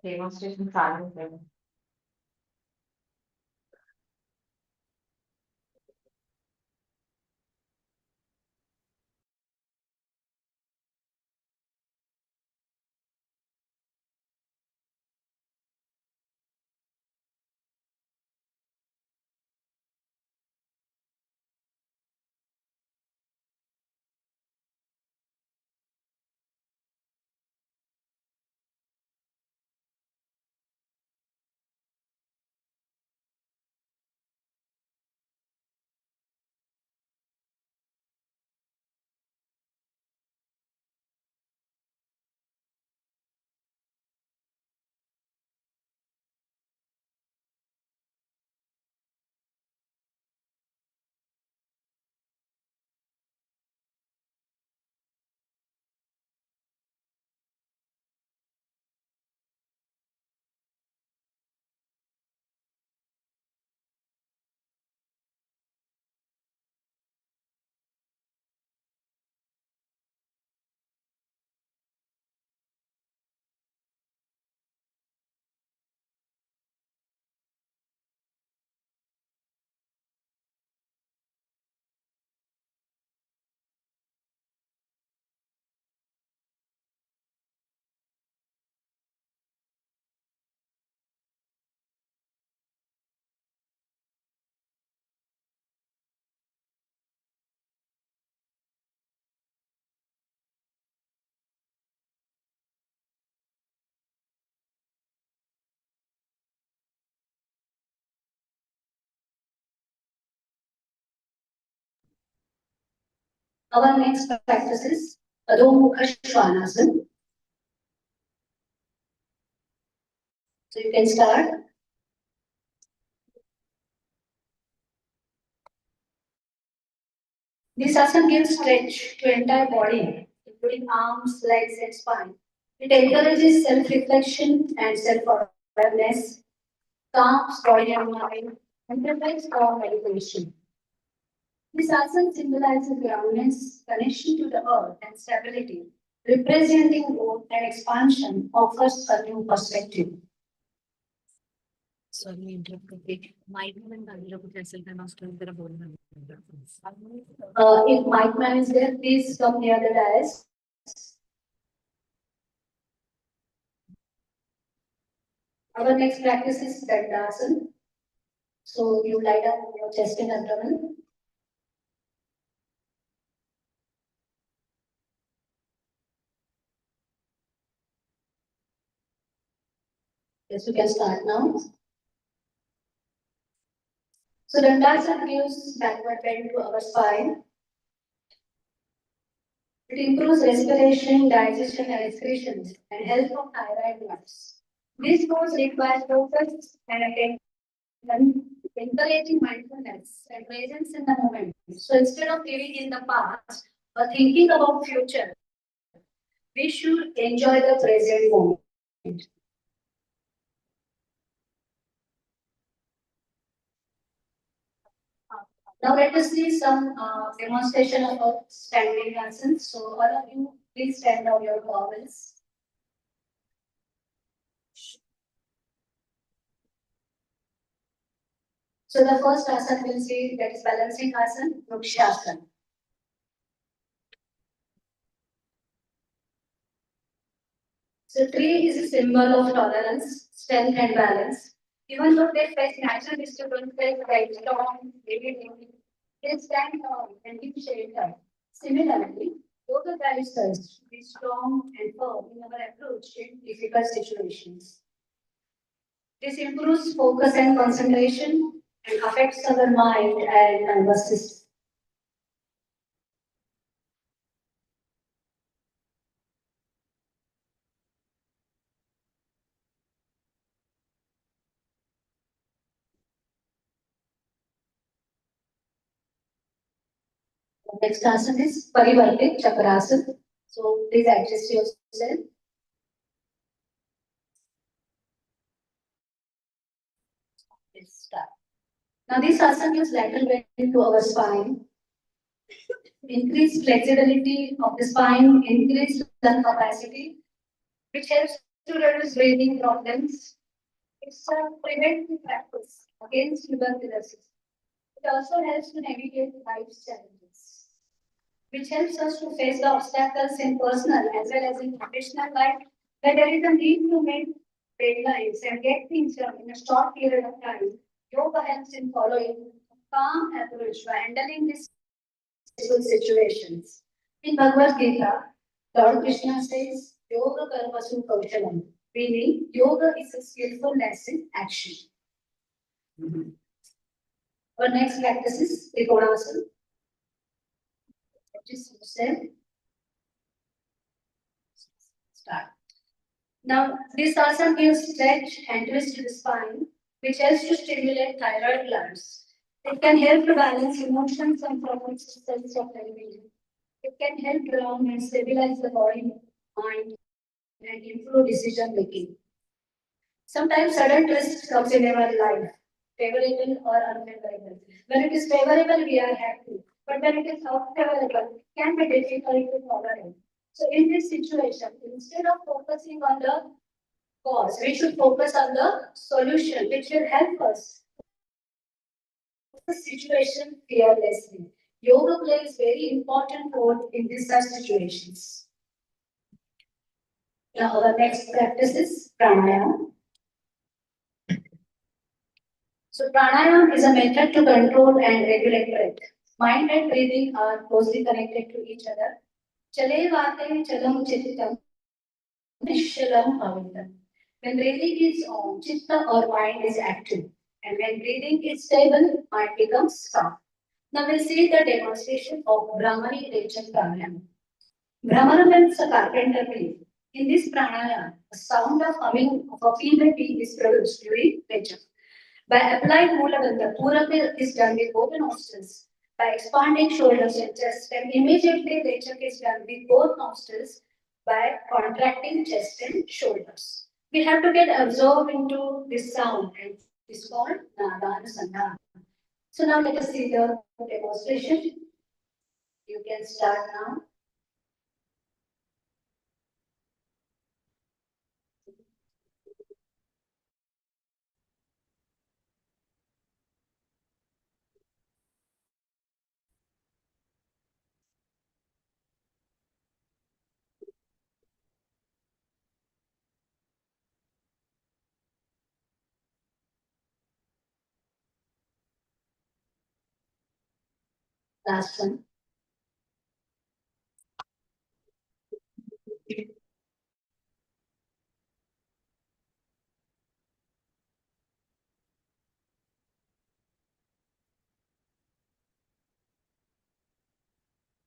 demonstration silence. Our next practice is Adho Mukha Svanasana. So you can start. This asana gives stretch to entire body, including arms, legs, and spine. It encourages self-reflection and self-awareness, calms body and mind, and prepares for meditation. This asana symbolizes groundedness, connection to the earth, and stability, representing growth and expansion, offers a new perspective. Sorry, interrupt. Mic में अंदर कुछ ऐसे करना उसके अंदर बोलना. If mic man is there, please come near the dais. Our next practice is Dandasana. So you lie down on your chest and abdomen. Yes, you can start now. So Dandasana gives backward bend to our spine. It improves respiration, digestion, and excretions, and helps from thyroid glands. This pose requires focus and attention, encouraging mindfulness and presence in the moment. So instead of living in the past or thinking about future, we should enjoy the present moment. Now let us see some demonstration of standing asanas. So all of you, please stand on your towels. So the first asana we'll see, that is balancing asana, Vrikshasana. So tree is a symbol of tolerance, strength, and balance. Even though they face natural disturbances like storm, heavy rain, they stand tall and give shelter. Similarly, yoga guides us to be strong and firm in our approach in difficult situations. This improves focus and concentration and affects our mind and nervous system. Next asana is Parivartik Chakrasana. So please adjust yourself. Let's start. Now this asana gives lateral bend to our spine, increased flexibility of the spine, increased lung capacity, which helps to reduce breathing problems. It's a preventive practice against tuberculosis. It also helps to navigate life's challenges, which helps us to face the obstacles in personal as well as in professional life, where there is a need to make deadlines and get things done in a short period of time. Yoga helps in following a calm approach by handling these stressful situations. In Bhagavad Gita, Lord Krishna says, Yoga Karmasu Kaushalam, meaning yoga is a skillfulness in action. Our next practice is Trikonasana, which is said, start. Now, this asana gives stretch and twist to the spine, which helps to stimulate thyroid glands. It can help to balance emotions and promote sense of well-being. It can help ground and stabilize the body, mind, and improve decision making. Sometimes sudden twist comes in our life, favorable or unfavorable. When it is favorable, we are happy. But when it is unfavorable, it can be difficult to tolerate. So in this situation, instead of focusing on the cause, we should focus on the solution, which will help us the situation fearlessly. Yoga plays very important role in these such situations. Now our next practice is pranayama. So pranayama is a method to control and regulate breath. Mind and breathing are closely connected to each other. Chale vate chalam chittam nishalam bhavitam. When breathing is on, chitta or mind is active. And when breathing is stable, mind becomes calm. Now we'll see the demonstration of Brahmani Rechak Pranayama. Brahmana means a carpenter bee. In this pranayama, a sound of humming of a female bee is produced during Rechak. By applying Mulabandha, Puraka is done with both nostrils. By expanding shoulders and chest, and immediately Rechak is done with both nostrils by contracting chest and shoulders. We have to get absorbed into this sound and it's called Nadana. So now let us see the demonstration. You can start now. Last one.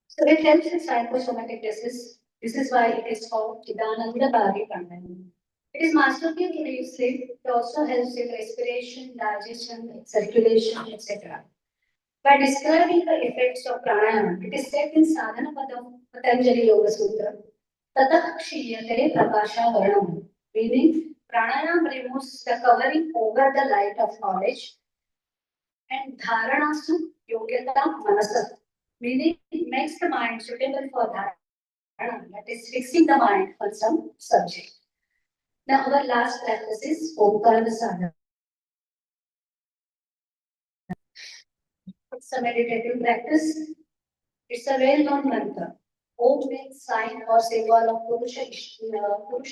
So it helps in psychosomatic disease. This is why it is called Chidananda Bhari Pranayama. It is masterful to relieve sleep. It also helps in respiration, digestion, circulation, etc. By describing the effects of pranayama, it is said in Sadhana Padam Patanjali Yoga Sutra, Tatah Kshiyate Prakasha Varnam, meaning pranayama removes the covering over the light of knowledge and dharanasu yogyata manasa, meaning it makes the mind suitable for dharana, that is fixing the mind on some subject. Now our last practice is Omkara Sadhana. It's a meditative practice. It's a well-known mantra. Om means sign or symbol of Purusha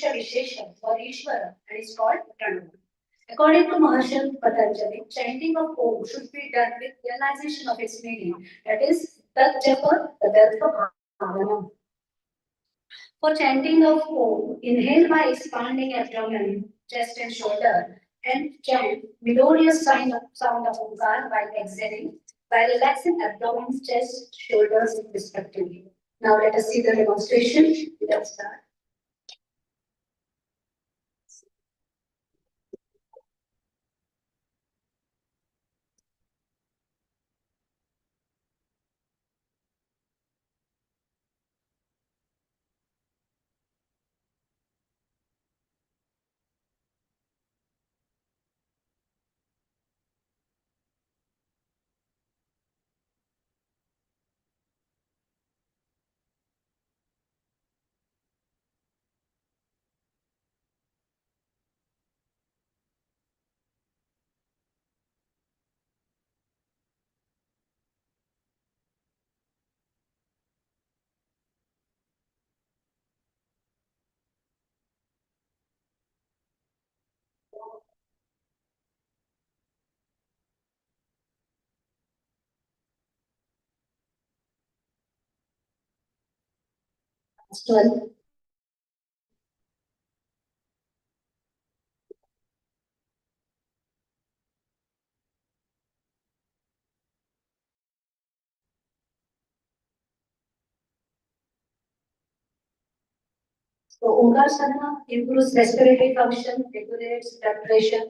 Vishesha or Ishvara and is called Pranama. According to Maharshi Patanjali, chanting of Om should be done with realization of its meaning. That is, Tat Japa Tadartha Bhavana. For chanting of Om, inhale by expanding abdomen, chest and shoulder, and chant melodious sound of Omkar while exhaling, by relaxing abdomen, chest, shoulders respectively. Now let us see the demonstration. Let's start. 12. So Omkarasana improves respiratory function, regulates blood pressure,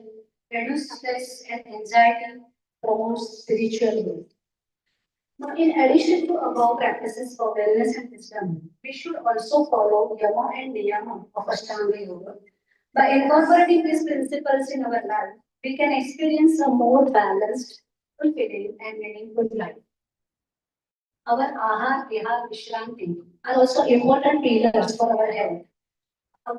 reduces stress and anxiety, promotes spiritual growth. Now, in addition to above practices for wellness and wisdom, we should also follow Yama and Niyama of Ashtanga Yoga. By incorporating these principles in our life, we can experience a more balanced, fulfilling, and meaningful life. Our Ahar, Vihar, Vishranti are also important pillars for our health.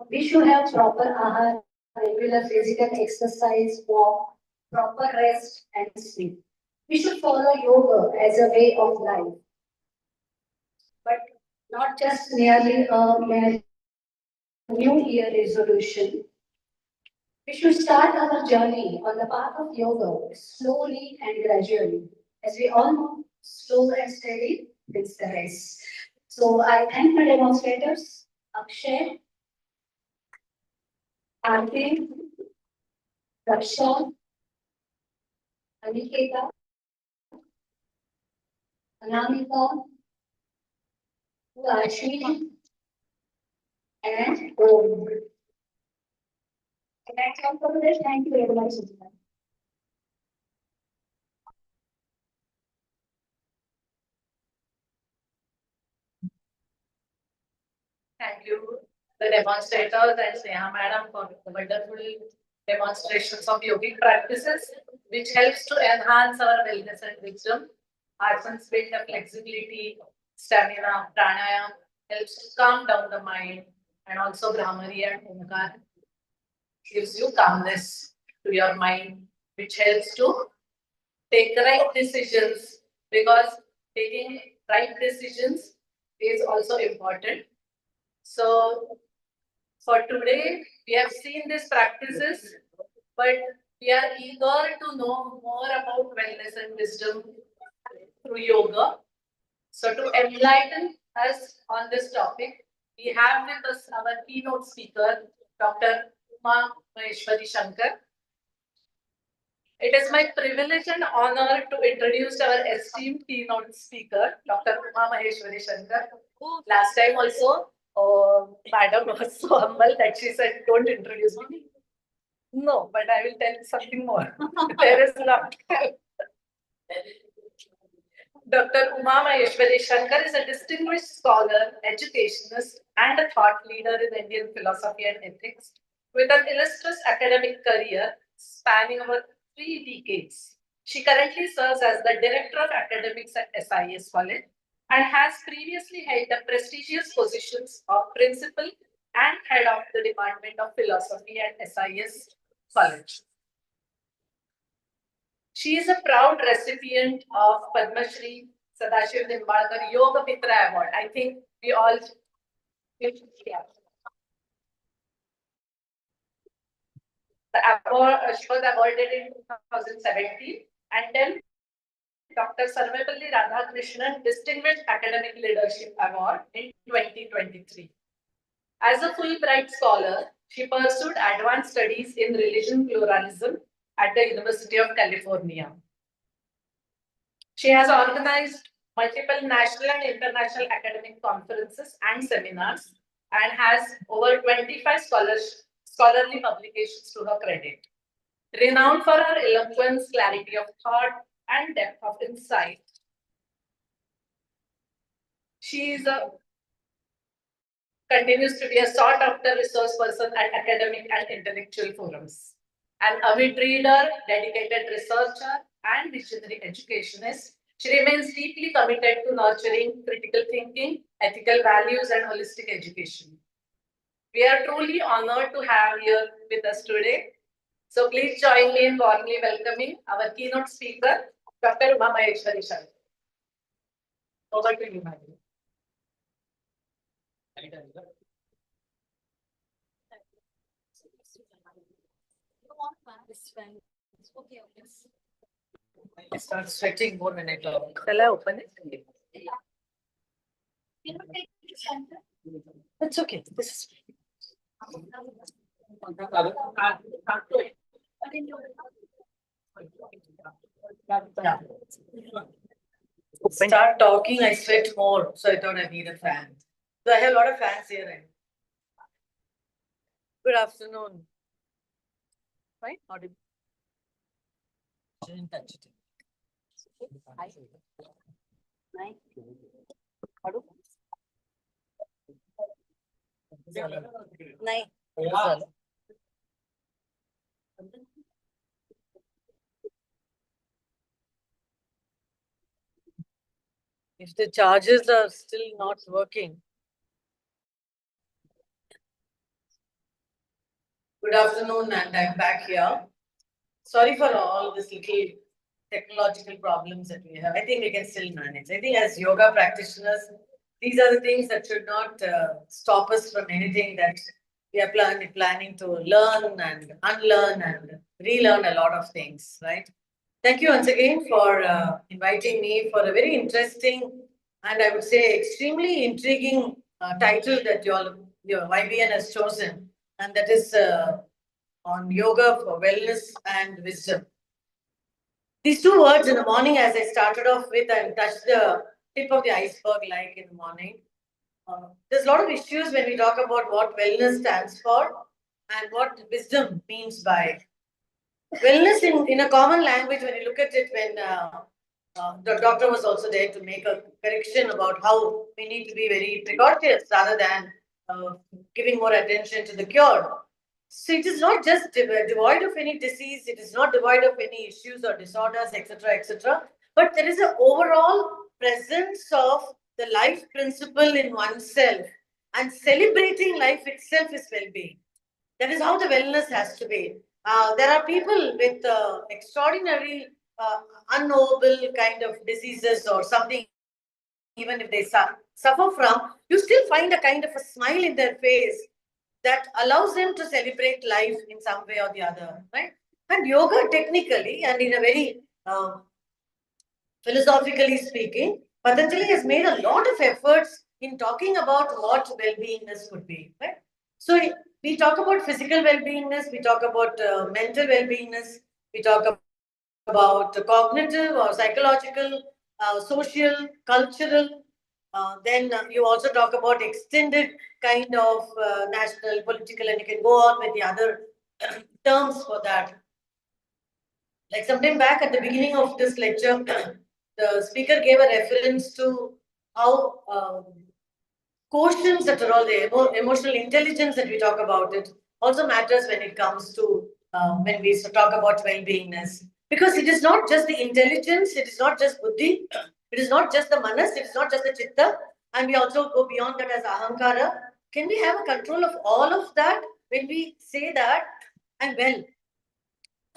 We should have proper Ahar, regular physical exercise, walk, proper rest, and sleep. We should follow yoga as a way of life, but not just merely a mere New Year resolution. We should start our journey on the path of yoga slowly and gradually. As we all know, slow and steady wins the race. So I thank my demonstrators, Akshay, Aarti, Raksha, Aniketa, Anamika, Ashwini, and Om. And that's all for today. Thank you very much. Thank you, the demonstrators and Sneha Madam for the wonderful demonstrations of yogic practices, which helps to enhance our wellness and wisdom. Asanas build the flexibility, stamina, pranayam helps to calm down the mind, and also Brahmari and Omkar gives you calmness to your mind, which helps to take right decisions, because taking right decisions is also important. So for today, we have seen these practices, but we are eager to know more about wellness and wisdom through yoga. So to enlighten us on this topic, we have with us our keynote speaker, Dr. Uma Maheshwari Shankar. It is my privilege and honor to introduce our esteemed keynote speaker, Dr. Uma Maheshwari Shankar. Last time also, Madam was so humble that she said, "Don't introduce me." No, but I will tell you something more. There is not. Dr. Uma Maheshwari Shankar is a distinguished scholar, educationist, and a thought leader in Indian philosophy and ethics, with an illustrious academic career spanning over 3 decades. She currently serves as the Director of Academics at SIS College and has previously held the prestigious positions of Principal and Head of the Department of Philosophy at SIS College. She is a proud recipient of Padma Shri Sadashiv Nimbalkar Yoga Mitra Award. I think we all. Yeah. The award, she was awarded in 2017, and then Dr. Sarvepalli Radhakrishnan Distinguished Academic Leadership Award in 2023. As a Fulbright scholar, she pursued advanced studies in religion pluralism at the University of California. She has organized multiple national and international academic conferences and seminars and has over 25 scholarly publications to her credit. Renowned for her eloquence, clarity of thought, and depth of insight, she continues to be a sought-after resource person at academic and intellectual forums. An avid reader, dedicated researcher, and visionary educationist, she remains deeply committed to nurturing critical thinking, ethical values, and holistic education. We are truly honored to have here with us today. So please join me in warmly welcoming our keynote speaker, Dr. Uma Maheshwari Shankar. Over to you, madam. Okay, okay. I start stretching more when I talk. Shall I open it? You know, take Shankar. It's okay. This is. Yeah. Start talking, I sweat more, so I thought I need a fan. So I have a lot of fans here. Right? Good afternoon. Right? Audible. Didn't touch it. नहीं if the chargers are still not working. Good afternoon, and I'm back here. Sorry for all this little technological problems that we have. I think we can still manage. I think as yoga practitioners, these are the things that should not stop us from anything that we are planning to learn and unlearn and relearn a lot of things, right? Thank you once again for inviting me for a very interesting and I would say extremely intriguing title that your YBN has chosen, and that is on yoga for wellness and wisdom. These two words in the morning, as I started off with and touched the tip of the iceberg like in the morning. There's a lot of issues when we talk about what wellness stands for and what wisdom means by it. Wellness in a common language, when you look at it, when the doctor was also there to make a correction about how we need to be very precautious rather than giving more attention to the cure. So it is not just devoid of any disease, it is not devoid of any issues or disorders, etc., but there is an overall presence of the life principle in oneself, and celebrating life itself is well-being. That is how the wellness has to be. There are people with extraordinary, unknowable kind of diseases or something, even if they suffer from, you still find a kind of a smile in their face that allows them to celebrate life in some way or the other, right? And yoga, technically, and in a very philosophically speaking, Patanjali has made a lot of efforts in talking about what well-beingness could be, right? So we talk about physical well-beingness, we talk about mental well-beingness, we talk about cognitive or psychological, social, cultural. Then you also talk about extended kind of national, political, and you can go on with the other terms for that. Like sometime back at the beginning of this lecture, the speaker gave a reference to how quotients that are all the emotional intelligence that we talk about it also matters when it comes to when we talk about well-beingness. Because it is not just the intelligence, it is not just buddhi, it is not just the manas, it is not just the chitta, and we also go beyond that as ahankara. Can we have a control of all of that when we say that I'm well,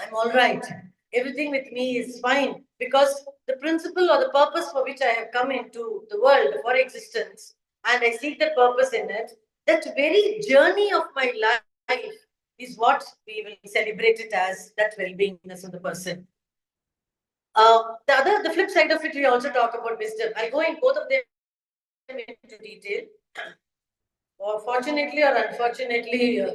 I'm all right, everything with me is fine? Because the principle or the purpose for which I have come into the world for existence and I seek the purpose in it, that very journey of my life is what we will celebrate it as, that well-beingness of the person. The flip side of it, we also talk about wisdom. I'll go in both of them into detail. Or fortunately or unfortunately,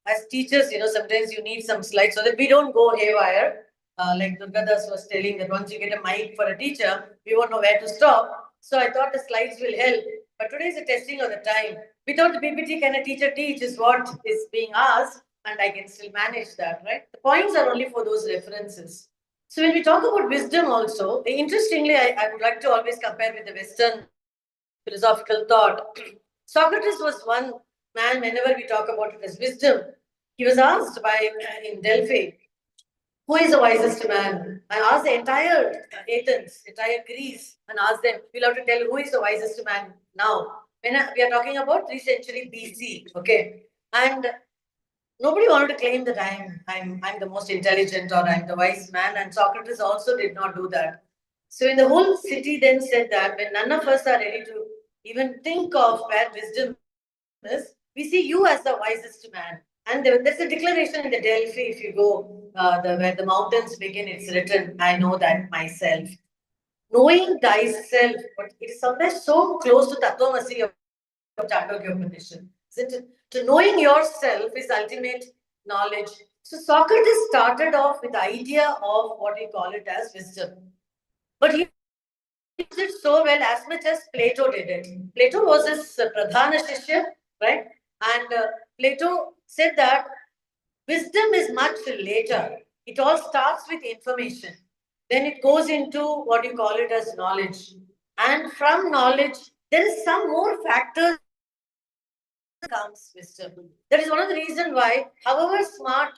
as teachers, sometimes you need some slides so that we don't go haywire. Like Durgadas was telling that once you get a mic for a teacher, we won't know where to stop. So I thought the slides will help. But today is a testing of the time. Without the PPT, can a teacher teach is what is being asked, and I can still manage that, right? The points are only for those references. So when we talk about wisdom also, interestingly, I would like to always compare with the Western philosophical thought. Socrates was one man, whenever we talk about it as wisdom, he was asked by in Delphi, who is the wisest man? I asked the entire Athens, entire Greece, and asked them, we'll have to tell who is the wisest man now. When we are talking about 3rd century BC, okay? And nobody wanted to claim that I'm the most intelligent or I'm the wise man, and Socrates also did not do that. So in the whole city then said that when none of us are ready to even think of where wisdom is, we see you as the wisest man. And there's a declaration in the Delphi, if you go where the mountains begin, it's written, I know that myself. knowing thyself, but it is sometimes so close to Tattvamasi of Chandogya Upanishad, isn't it? To knowing yourself is ultimate knowledge. So Socrates started off with the idea of what we call it as wisdom. But he used it so well as much as Plato did it. Plato was his Pradhana Shishya, right? And Plato said that wisdom is much later. It all starts with information. Then it goes into what you call it as knowledge. And from knowledge, there is some more factors comes wisdom. That is one of the reasons why, however smart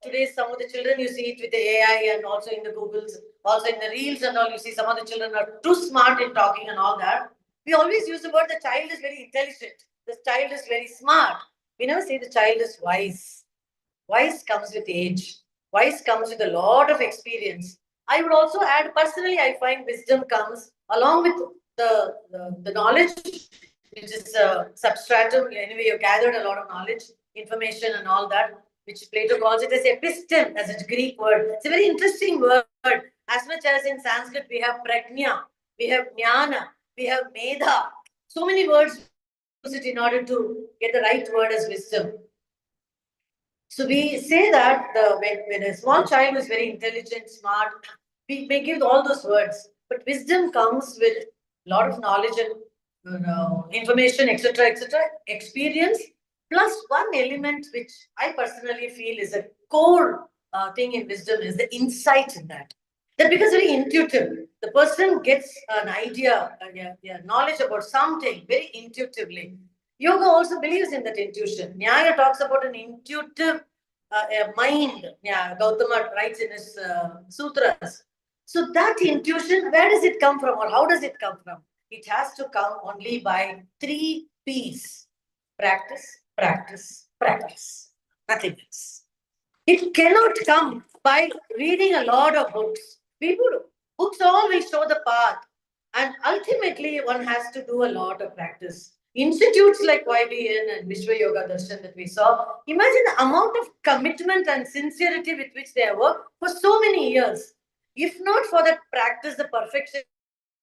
today some of the children you see it with the AI and also in the Googles, also in the reels and all, you see some of the children are too smart in talking and all that. We always use the word the child is very intelligent, the child is very smart. We never say the child is wise. Wise comes with age. Wise comes with a lot of experience. I would also add, personally, I find wisdom comes along with the knowledge, which is substratum. Anyway, you gathered a lot of knowledge, information, and all that, which Plato calls it as epistem, as a Greek word. It's a very interesting word. As much as in Sanskrit, we have prajna, we have jnana, we have medha. So many words use it in order to get the right word as wisdom. So we say that when a small child is very intelligent, smart, we may give all those words, but wisdom comes with a lot of knowledge and information, etc., etc., experience, plus one element which I personally feel is a core thing in wisdom is the insight in that. That becomes very intuitive. The person gets an idea, knowledge about something very intuitively. Yoga also believes in that intuition. Nyaya talks about an intuitive mind. Yeah, Gautama writes in his sutras. So that intuition, where does it come from, or how does it come from? It has to come only by 3 P's: practice, practice, practice. Nothing else. It cannot come by reading a lot of books. Books always show the path, and ultimately one has to do a lot of practice. Institutes like YBN and Vishwa Yoga Darshan that we saw, imagine the amount of commitment and sincerity with which they have worked for so many years. If not for that practice, the perfection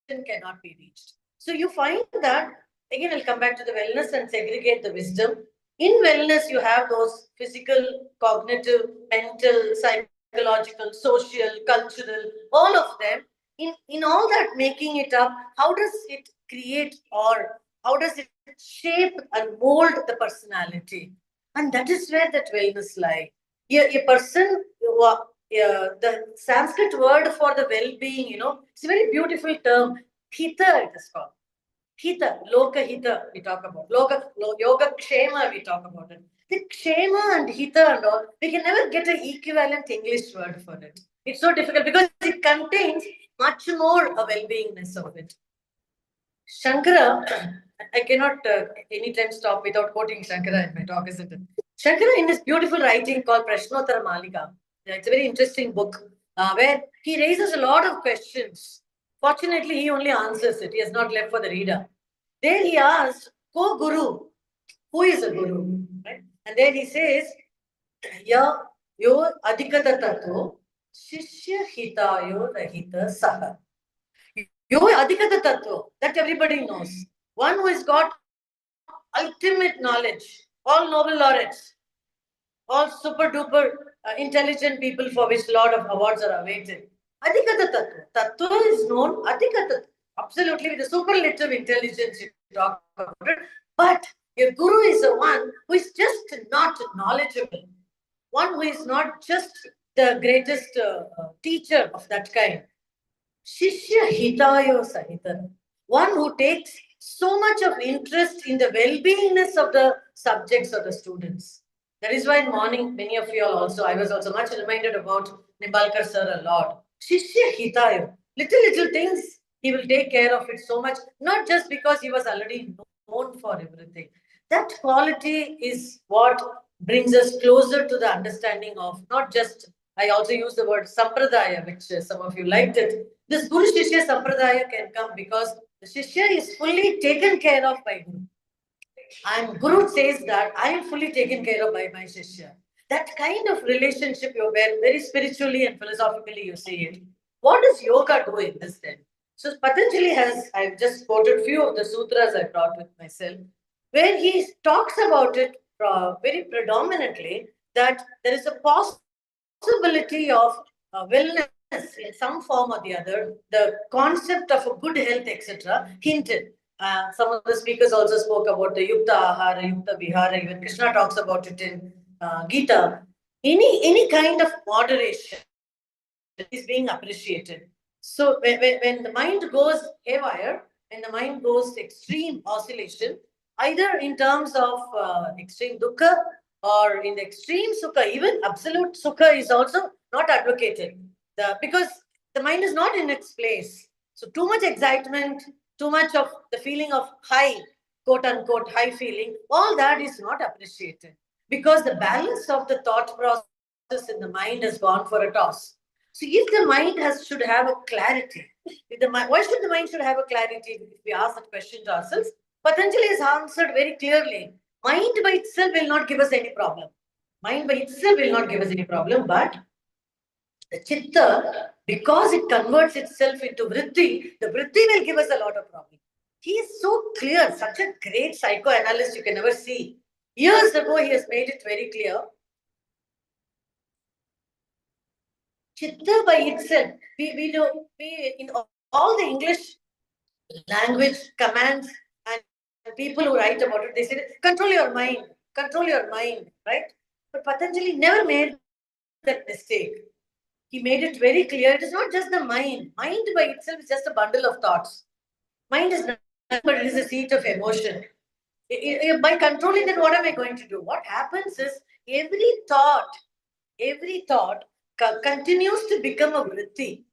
cannot be reached. So you find that, again, I'll come back to the wellness and segregate the wisdom. In wellness, you have those physical, cognitive, mental, psychological, social, cultural, all of them. In all that making it up, how does it create or how does it shape and mold the personality? And that is where that wellness lies. A person, the Sanskrit word for the well-being, it's a very beautiful term. Hita, it is called. Hita, Loka Hita, we talk about. Yoga Kshema, we talk about it. The Kshema and Hita and all, we can never get an equivalent English word for it. It's so difficult because it contains much more a well-beingness of it. Shankara, I cannot anytime stop without quoting Shankara in my talk, isn't it? Shankara, in his beautiful writing called Prashnottara Malika, it's a very interesting book where he raises a lot of questions. Fortunately, he only answers it. He has not left for the reader. There he asks, Ko Guru, who is a Guru? Right? And then he says, Ya yo adhikata tato shishya hitayo rahita saha. Yo adhikata tattva, that everybody knows. One who has got ultimate knowledge, all Nobel laureates, all super duper intelligent people for which a lot of awards are awaited. Adhikata tattva. Tattva is known, adhikata, absolutely with the superlative intelligence you talk about it. But your guru is the one who is just not knowledgeable. One who is not just the greatest teacher of that kind. Shishya hitayo sahita. One who takes so much of interest in the well-beingness of the subjects or the students. That is why in morning, many of you all also, I was also much reminded about Nimbalkar sir a lot. Shishya hitayo. Little things, he will take care of it so much, not just because he was already known for everything. That quality is what brings us closer to the understanding of not just, I also use the word sampradaya, which some of you liked it. This Guru Shishya Sampradaya can come because the Shishya is fully taken care of by Guru. And Guru says that I am fully taken care of by my Shishya. That kind of relationship, where very spiritually and philosophically you see it. What does yoga do in this then? So Patanjali has, I've just quoted few of the sutras I brought with myself, where he talks about it very predominantly, that there is a possibility of wellness in some form or the other, the concept of a good health, etc., hinted. Some of the speakers also spoke about the Yukta Ahara, Yukta Vihara, even Krishna talks about it in Gita. Any kind of moderation is being appreciated. So when the mind goes haywire, when the mind goes extreme oscillation, either in terms of extreme dukkha or in the extreme sukha, even absolute sukha is also not advocated. Because the mind is not in its place. So too much excitement, too much of the feeling of high, quote unquote, high feeling, all that is not appreciated. Because the balance of the thought process in the mind has gone for a toss. So if the mind should have a clarity, why should the mind should have a clarity? If we ask that question to ourselves, Patanjali has answered very clearly. Mind by itself will not give us any problem. Mind by itself will not give us any problem, but the chitta, because it converts itself into vritti, the vritti will give us a lot of problem. He is so clear, such a great psychoanalyst you can never see. Years ago, he has made it very clear. Chitta by itself, we know, in all the English language commands and people who write about it, they say, control your mind, right? But Patanjali never made that mistake. He made it very clear. It is not just the mind. Mind by itself is just a bundle of thoughts. Mind is nothing, but it is a seat of emotion. By controlling that, what am I going to do? What happens is every thought continues to become a vritti.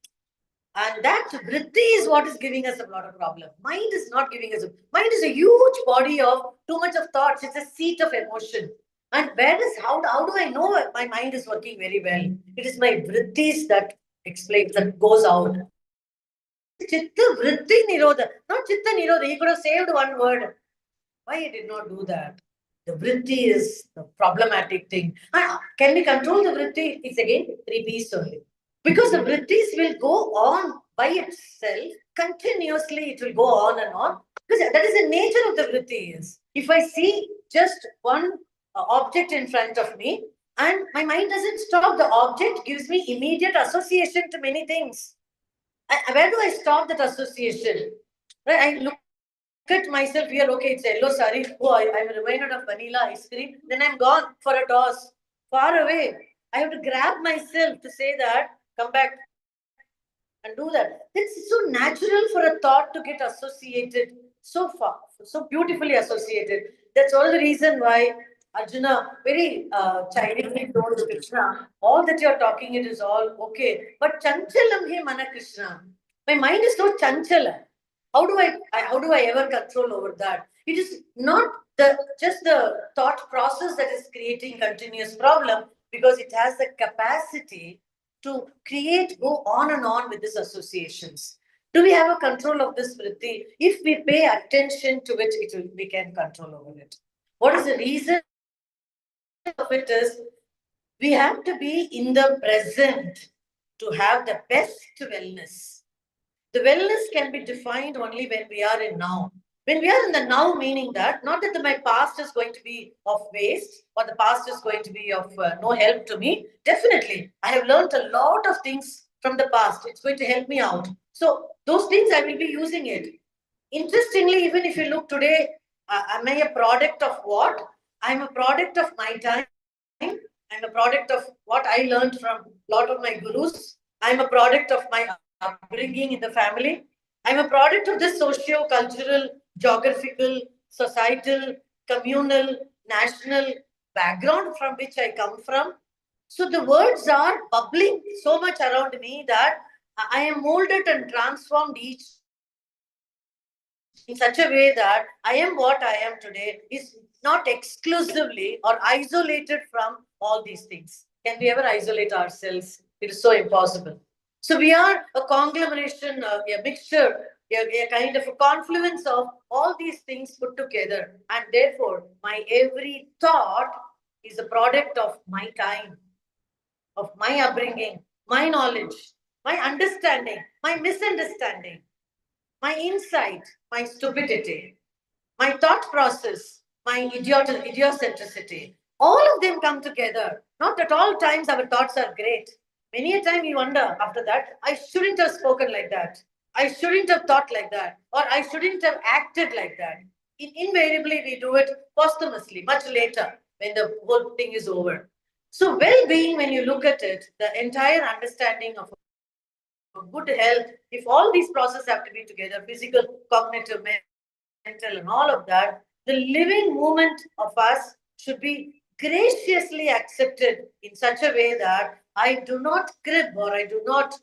And that vritti is what is giving us a lot of problem. Mind is not giving us. Mind is a huge body of too much of thoughts. It's a seat of emotion. And how do I know my mind is working very well? It is my vrittis that explains, that goes out. Chitta vritti nirodha, not chitta nirodha. He could have saved one word. Why he did not do that? The vritti is the problematic thing. Can we control the vritti? It's again 3 P's only. Because the vrittis will go on by itself, continuously it will go on and on. Because that is the nature of the vritti is. If I see just one object in front of me and my mind doesn't stop, the object gives me immediate association to many things. Where do I stop that association? Right? I look at myself here, okay, it's yellow sari. Oh, I'm reminded of vanilla ice cream. Then I'm gone for a toss, far away. I have to grab myself to say that, come back and do that. It's so natural for a thought to get associated so far, so beautifully associated. That's all the reason why Arjuna very childishly told Krishna, all that you're talking, it is all okay. But chanchalam he mana Krishna. My mind is so chanchala. How do I ever control over that? It is not just the thought process that is creating continuous problem, because it has the capacity to create, go on and on with these associations. Do we have a control of this vritti? If we pay attention to it, we can control over it. What is the reason of it is we have to be in the present to have the best wellness. The wellness can be defined only when we are in now. When we are in the now, meaning that not that my past is going to be of waste or the past is going to be of no help to me. Definitely, I have learned a lot of things from the past. It's going to help me out. So those things I will be using it. Interestingly, even if you look today, am I a product of what? I'm a product of my time. I'm a product of what I learned from a lot of my gurus. I'm a product of my upbringing in the family. I'm a product of this socio-cultural, geographical, societal, communal, national background from which I come from. So the words are bubbling so much around me that I am molded and transformed each in such a way that I am what I am today is not exclusively or isolated from all these things. Can we ever isolate ourselves? It is so impossible. So we are a conglomeration, a mixture, a kind of a confluence of all these things put together. And therefore, my every thought is a product of my time, of my upbringing, my knowledge, my understanding, my misunderstanding. my insight, my stupidity, my thought process, my idiocentricity. All of them come together. Not at all times our thoughts are great. Many a time we wonder after that, I shouldn't have spoken like that. I shouldn't have thought like that. Or I shouldn't have acted like that. Invariably, we do it posthumously, much later when the whole thing is over. So, well being, when you look at it, the entire understanding of good health, if all these processes have to be together, physical, cognitive, mental, and all of that, the living movement of us should be graciously accepted in such a way that I do not crib or I do not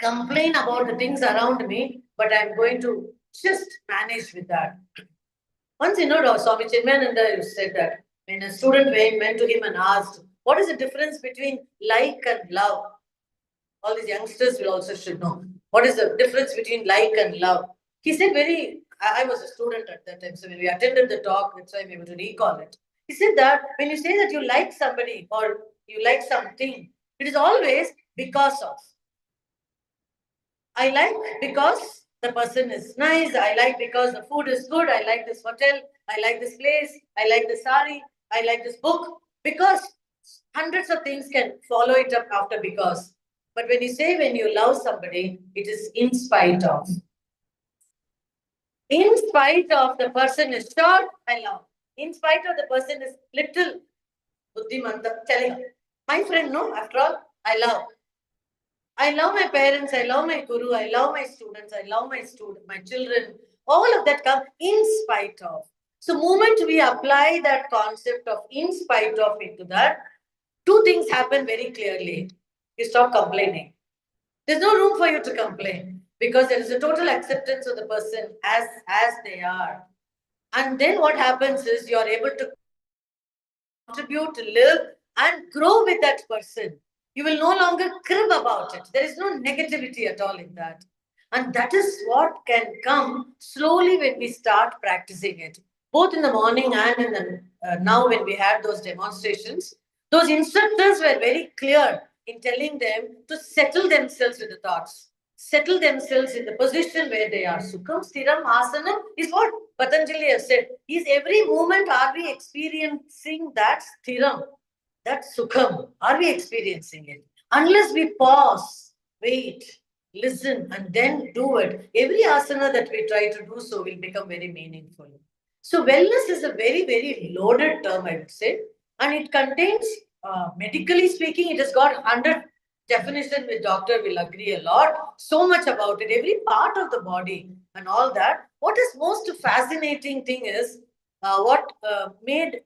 complain about the things around me, but I'm going to just manage with that. Once, Swami Chinmayananda said that when a student went to him and asked, what is the difference between like and love? All these youngsters will also should know. What is the difference between like and love? He said I was a student at that time, so when we attended the talk, that's why I'm able to recall it. He said that when you say that you like somebody or you like something, it is always because of. I like because the person is nice. I like because the food is good. I like this hotel. I like this place. I like the sari. I like this book. Because hundreds of things can follow it up after because. But when you say when you love somebody, it is in spite of. In spite of the person is short, I love. In spite of the person is little buddhimanta, telling, my friend, no, after all, I love. I love my parents, I love my guru, I love my students, I love my children. All of that comes in spite of. So, moment we apply that concept of in spite of into that, two things happen very clearly. You stop complaining. There's no room for you to complain because there is a total acceptance of the person as they are. And then what happens is you're able to contribute, to live, and grow with that person. You will no longer crib about it. There is no negativity at all in that. And that is what can come slowly when we start practicing it. Both in the morning and in the now when we had those demonstrations, those instructors were very clear in telling them to settle themselves with the thoughts, settle themselves in the position where they are. Sukham, Stiram, Asana is what Patanjali has said. Is every moment are we experiencing that Stiram, that Sukham? Are we experiencing it? Unless we pause, wait, listen, and then do it, every asana that we try to do so will become very meaningful. So, wellness is a very, very loaded term, I would say, and it contains, medically speaking, it has got 100 definition with doctor will agree a lot, so much about it, every part of the body and all that. What is most fascinating thing is what made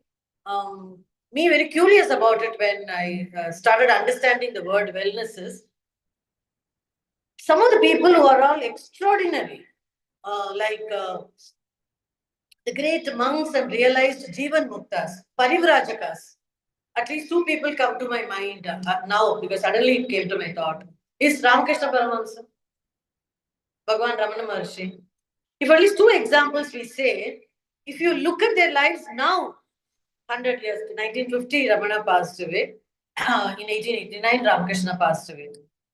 me very curious about it when I started understanding the word wellness is some of the people who are all extraordinary, like the great monks and realized Jivan Muktas, Parivrajakas. At least two people come to my mind now because suddenly it came to my thought. Is Ramakrishna Paramahamsa, Bhagavan Ramana Maharshi. If at least two examples we say, if you look at their lives now, 100 years, 1950, Ramana passed away. In 1889, Ramakrishna passed away.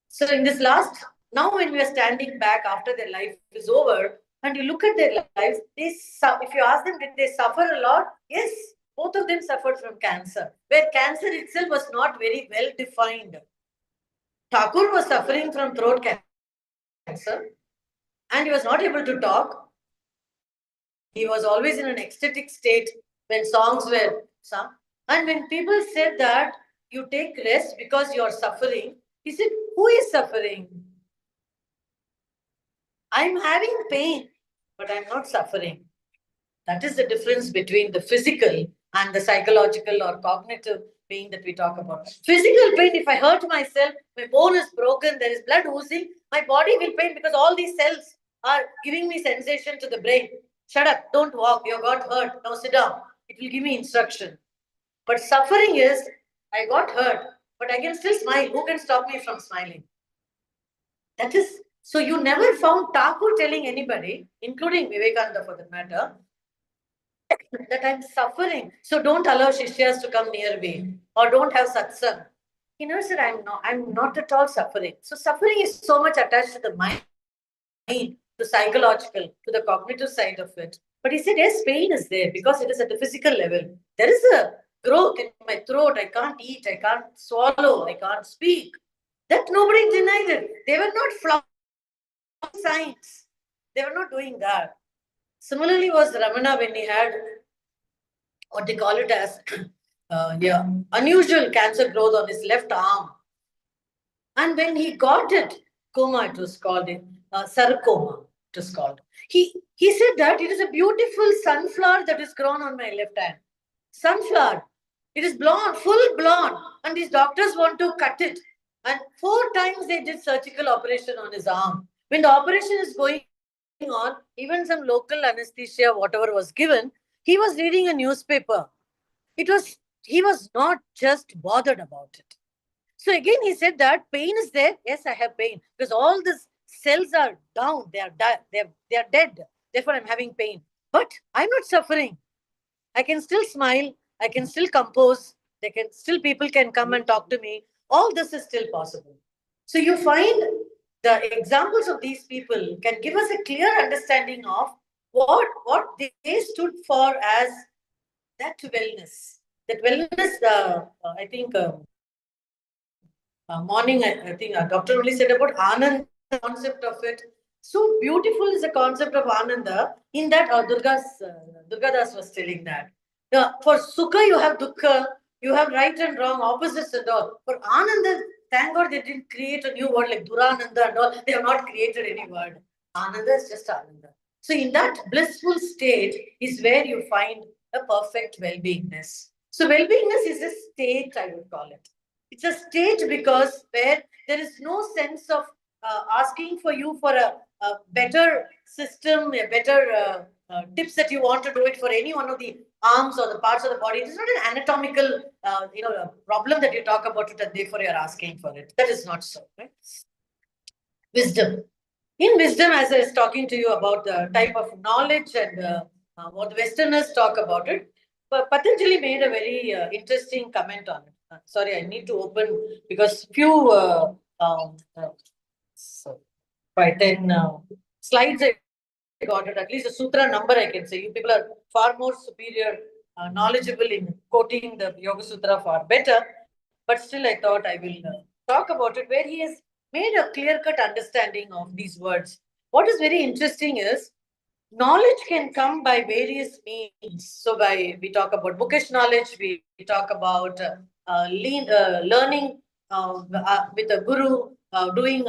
So in this last, now when we are standing back after their life is over, and you look at their lives, if you ask them, did they suffer a lot? Yes, both of them suffered from cancer, where cancer itself was not very well defined. Thakur was suffering from throat cancer, and he was not able to talk. He was always in an ecstatic state when songs were sung. And when people said that you take rest because you are suffering, he said, who is suffering? I'm having pain, but I'm not suffering. That is the difference between the physical and the psychological or cognitive pain that we talk about. Physical pain, if I hurt myself, my bone is broken, there is blood oozing, my body will pain because all these cells are giving me sensation to the brain. Shut up, don't walk, you got hurt, now sit down. It will give me instruction. But suffering is, I got hurt, but I can still smile. Who can stop me from smiling? That is, so you never found Thakur telling anybody, including Vivekananda for that matter, that I'm suffering. So don't allow Shishyas to come near me or don't have satsang. He never said, I'm not at all suffering. So suffering is so much attached to the mind to psychological, to the cognitive side of it. But he said, yes, pain is there because it is at the physical level. There is a growth in my throat. I can't eat. I can't swallow. I can't speak. That nobody denied it. They were not flaunting science. They were not doing that. Similarly, was Ramana when he had what they call it as unusual cancer growth on his left arm. And when he got it, coma, it was called sarcoma, it was called. He said that it is a beautiful sunflower that is grown on my left hand. Sunflower. It is blonde, full blonde. And these doctors want to cut it. And 4 times they did surgical operation on his arm. When the operation is going on, even some local anesthesia, whatever was given, he was reading a newspaper. He was not just bothered about it. So again, he said that pain is there. Yes, I have pain because all these cells are down. They are dead. Therefore, I'm having pain. But I'm not suffering. I can still smile. I can still compose. People can come and talk to me. All this is still possible. So you find the examples of these people can give us a clear understanding of what they stood for as that wellness. That wellness, I think, morning, I think Dr. only said about Anand, the concept of it. So beautiful is the concept of Ananda. In that, Durgadas was telling that. For Sukha, you have Dukkha, you have right and wrong, opposites and all. For Ananda, thank God they didn't create a new word like Durananda and all. They have not created any word. Ananda is just Ananda. So in that blissful state is where you find a perfect well-beingness. So well-beingness is a state, I would call it. It's a state because where there is no sense of asking for you for a better system, a better tips that you want to do it for any one of the arms or the parts of the body. It is not an anatomical problem that you talk about it and therefore you're asking for it. That is not so. Right? Wisdom. In wisdom, as I was talking to you about the type of knowledge and what the Westerners talk about it, Patanjali made a very interesting comment on it. Sorry, I need to open because few by 10 slides I got it. At least a sutra number I can say. You people are far more superior, knowledgeable in quoting the Yoga Sutra far better. But still, I thought I will talk about it where he has made a clear-cut understanding of these words. What is very interesting is knowledge can come by various means. So we talk about bookish knowledge, we talk about learning with a guru, doing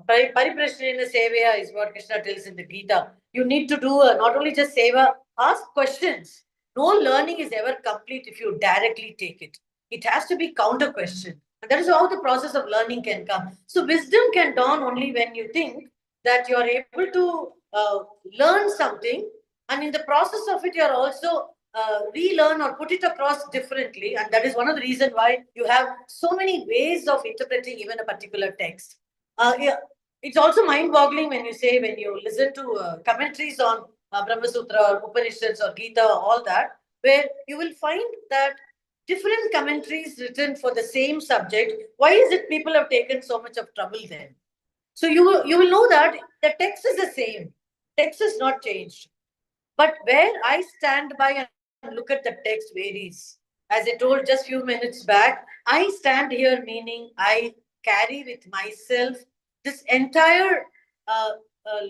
pariprashrina sevaya is what Krishna tells in the Gita. You need to do not only just seva, ask questions. No learning is ever complete if you directly take it. It has to be counter question. And that is how the process of learning can come. So wisdom can dawn only when you think that you are able to learn something, and in the process of it, you are also relearn or put it across differently. And that is one of the reasons why you have so many ways of interpreting even a particular text. It's also mind-boggling when you listen to commentaries on Brahma Sutra or Upanishads or Gita, all that, where you will find that different commentaries written for the same subject. Why is it people have taken so much of trouble then? So you will know that the text is the same. Text is not changed. But where I stand by and look at the text varies. As I told just few minutes back, I stand here meaning I carry with myself this entire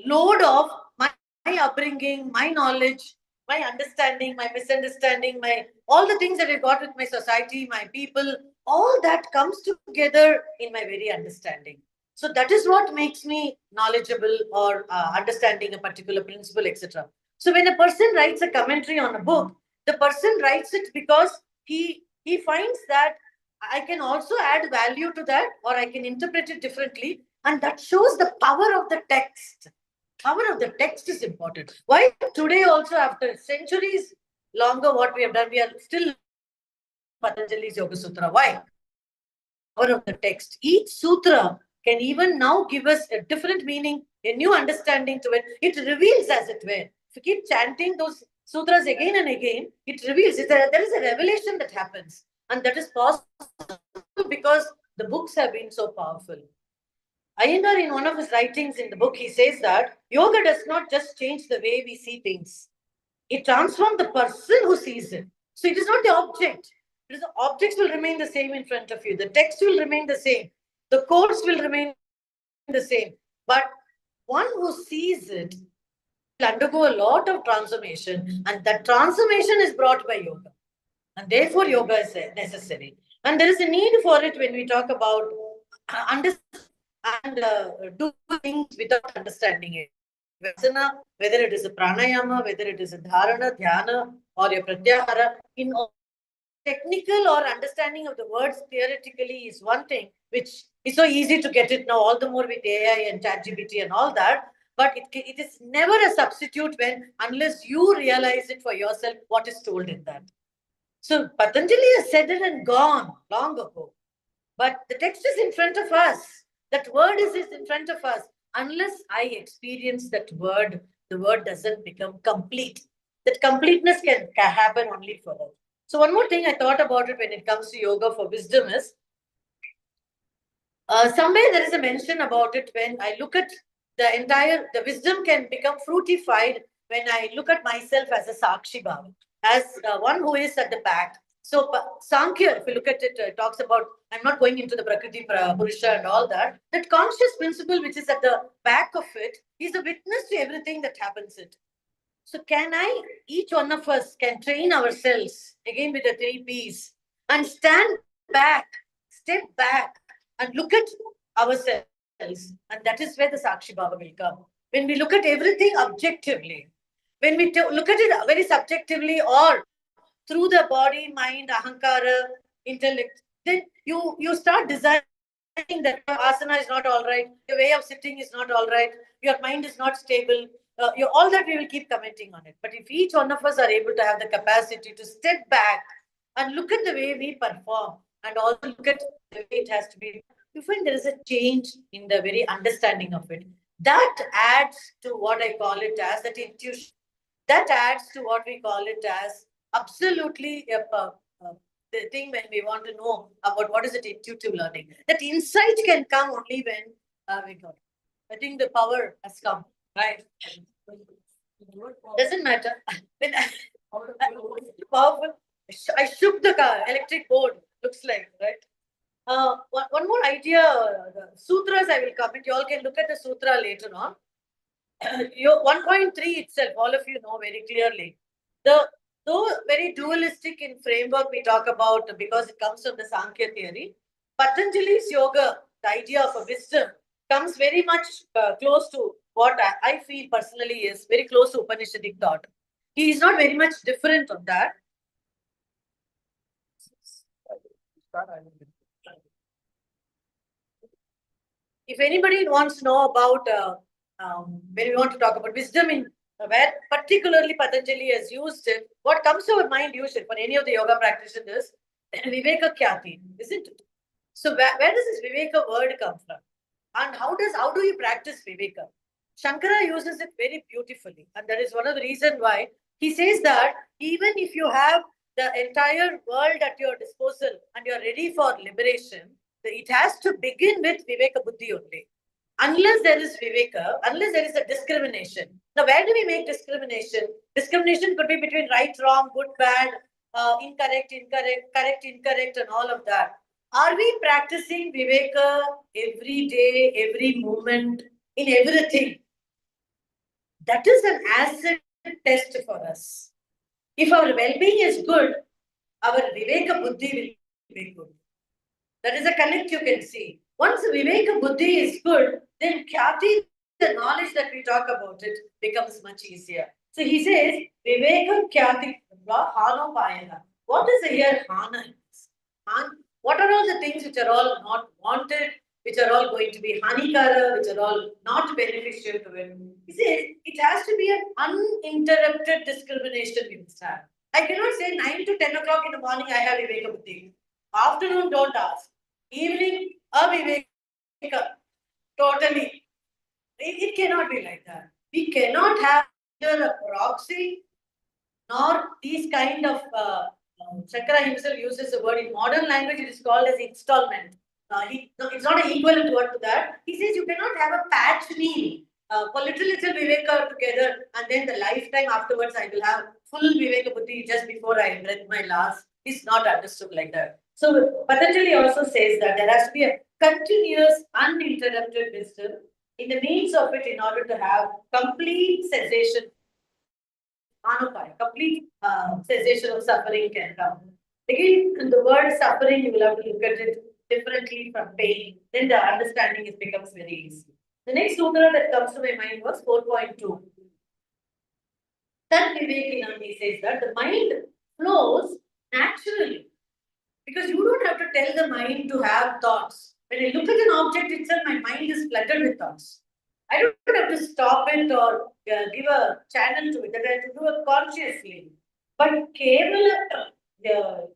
load of my upbringing, my knowledge, my understanding, my misunderstanding, all the things that I got with my society, my people, all that comes together in my very understanding. So that is what makes me knowledgeable or understanding a particular principle, etc. So when a person writes a commentary on a book, the person writes it because he finds that I can also add value to that, or I can interpret it differently, and that shows the power of the text. Power of the text is important. Why today also, after centuries longer, what we have done, we are still Patanjali's Yoga Sutra. Why? Power of the text. Each sutra can even now give us a different meaning, a new understanding to it. It reveals, as it were. If you keep chanting those sutras again and again, it reveals. There is a revelation that happens. And that is possible because the books have been so powerful. Iyengar, in one of his writings in the book, he says that yoga does not just change the way we see things. It transforms the person who sees it. So it is not the object. It is the objects will remain the same in front of you. The text will remain the same. The course will remain the same. But one who sees it will undergo a lot of transformation, and that transformation is brought by yoga. And therefore, yoga is necessary. And there is a need for it when we talk about understand and do things without understanding it. Vasana, whether it is a pranayama, whether it is a dharana, dhyana, or a pratyahara, in all technical or understanding of the words theoretically is one thing, which is so easy to get it now, all the more with AI and ChatGPT and all that. But it is never a substitute when, unless you realize it for yourself, what is told in that. So Patanjali has said it and gone long ago. But the text is in front of us. That word is in front of us. Unless I experience that word, the word doesn't become complete. That completeness can happen only for us. So one more thing I thought about it when it comes to yoga for wisdom is, somewhere there is a mention about it when I look at the wisdom can become fruitified when I look at myself as a Sakshi Bhava, as one who is at the back. So Sankhya, if you look at it, talks about, I'm not going into the Prakriti Purusha and all that, that conscious principle which is at the back of it is a witness to everything that happens it. So each one of us can train ourselves, again with the 3 Ps, and stand back, step back, and look at ourselves. And that is where the Sakshi Bhava will come. When we look at everything objectively, when we look at it very subjectively or through the body, mind, ahankara, intellect, then you start designing that your asana is not all right, your way of sitting is not all right, your mind is not stable. All that we will keep commenting on it. But if each one of us are able to have the capacity to step back and look at the way we perform and also look at the way it has to be, you find there is a change in the very understanding of it. That adds to what I call it as that intuition. That adds to what we call it as absolutely the thing when we want to know about what is it intuitive learning. That insight can come only when we got it. I think the power has come, right? Doesn't matter. When powerful. I shook the electric board, looks like, right? One more idea, the sutras I will comment. You all can look at the sutra later on. Your 1.3 itself, all of you know very clearly. Though very dualistic in framework we talk about because it comes from the Sankhya theory, Patanjali's yoga, the idea of a wisdom, comes very much close to what I feel personally is very close to Upanishadic thought. He is not very much different on that. If anybody wants to know about when we want to talk about wisdom in where particularly Patanjali has used it, what comes to our mind usually for any of the yoga practitioners, Viveka Khyati, isn't it? So where does this Viveka word come from? And how do you practice Viveka? Shankara uses it very beautifully, and that is one of the reasons why he says that even if you have the entire world at your disposal and you're ready for liberation, it has to begin with Viveka Buddhi only. Unless there is Viveka, unless there is a discrimination. Now, where do we make discrimination? Discrimination could be between right, wrong, good, bad, incorrect, correct, incorrect, and all of that. Are we practicing Viveka every day, every moment, in everything? That is an acid test for us. If our well-being is good, our Viveka Buddhi will be good. That is a connect you can see. Once Viveka Buddhi is good, then Khyati, the knowledge that we talk about it, becomes much easier. So he says, Viveka Khyati Hano Payana. What is here Hana? What are all the things which are all not wanted, which are all going to be hanikara, which are all not beneficial to him? He says, it has to be an uninterrupted discrimination we must have. I cannot say 9 to 10 o'clock in the morning I have Viveka Buddhi. Afternoon, don't ask. Evening, aviveka. Totally. It cannot be like that. We cannot have either a proxy nor these kind of, Shankara himself uses the word in modern language, it is called as installment. no, it's not an equivalent word to that. He says you cannot have a patch meal for little Viveka together, and then the lifetime afterwards I will have full Viveka Buddhi just before I breathe my last. It's not understood like that. So Patanjali also says that there has to be a continuous, uninterrupted wisdom in the means of it in order to have complete cessation. Anupaya, complete cessation of suffering can come. Again, the word suffering, you will have to look at it differently from pain. Then the understanding it becomes very easy. The next sutra that comes to my mind was 4.2. That Vivekananda says that the mind flows naturally because you don't have to tell the mind to have thoughts. When I look at an object itself, my mind is flooded with thoughts. I don't have to stop it or give a channel to it. That I have to do it consciously. But the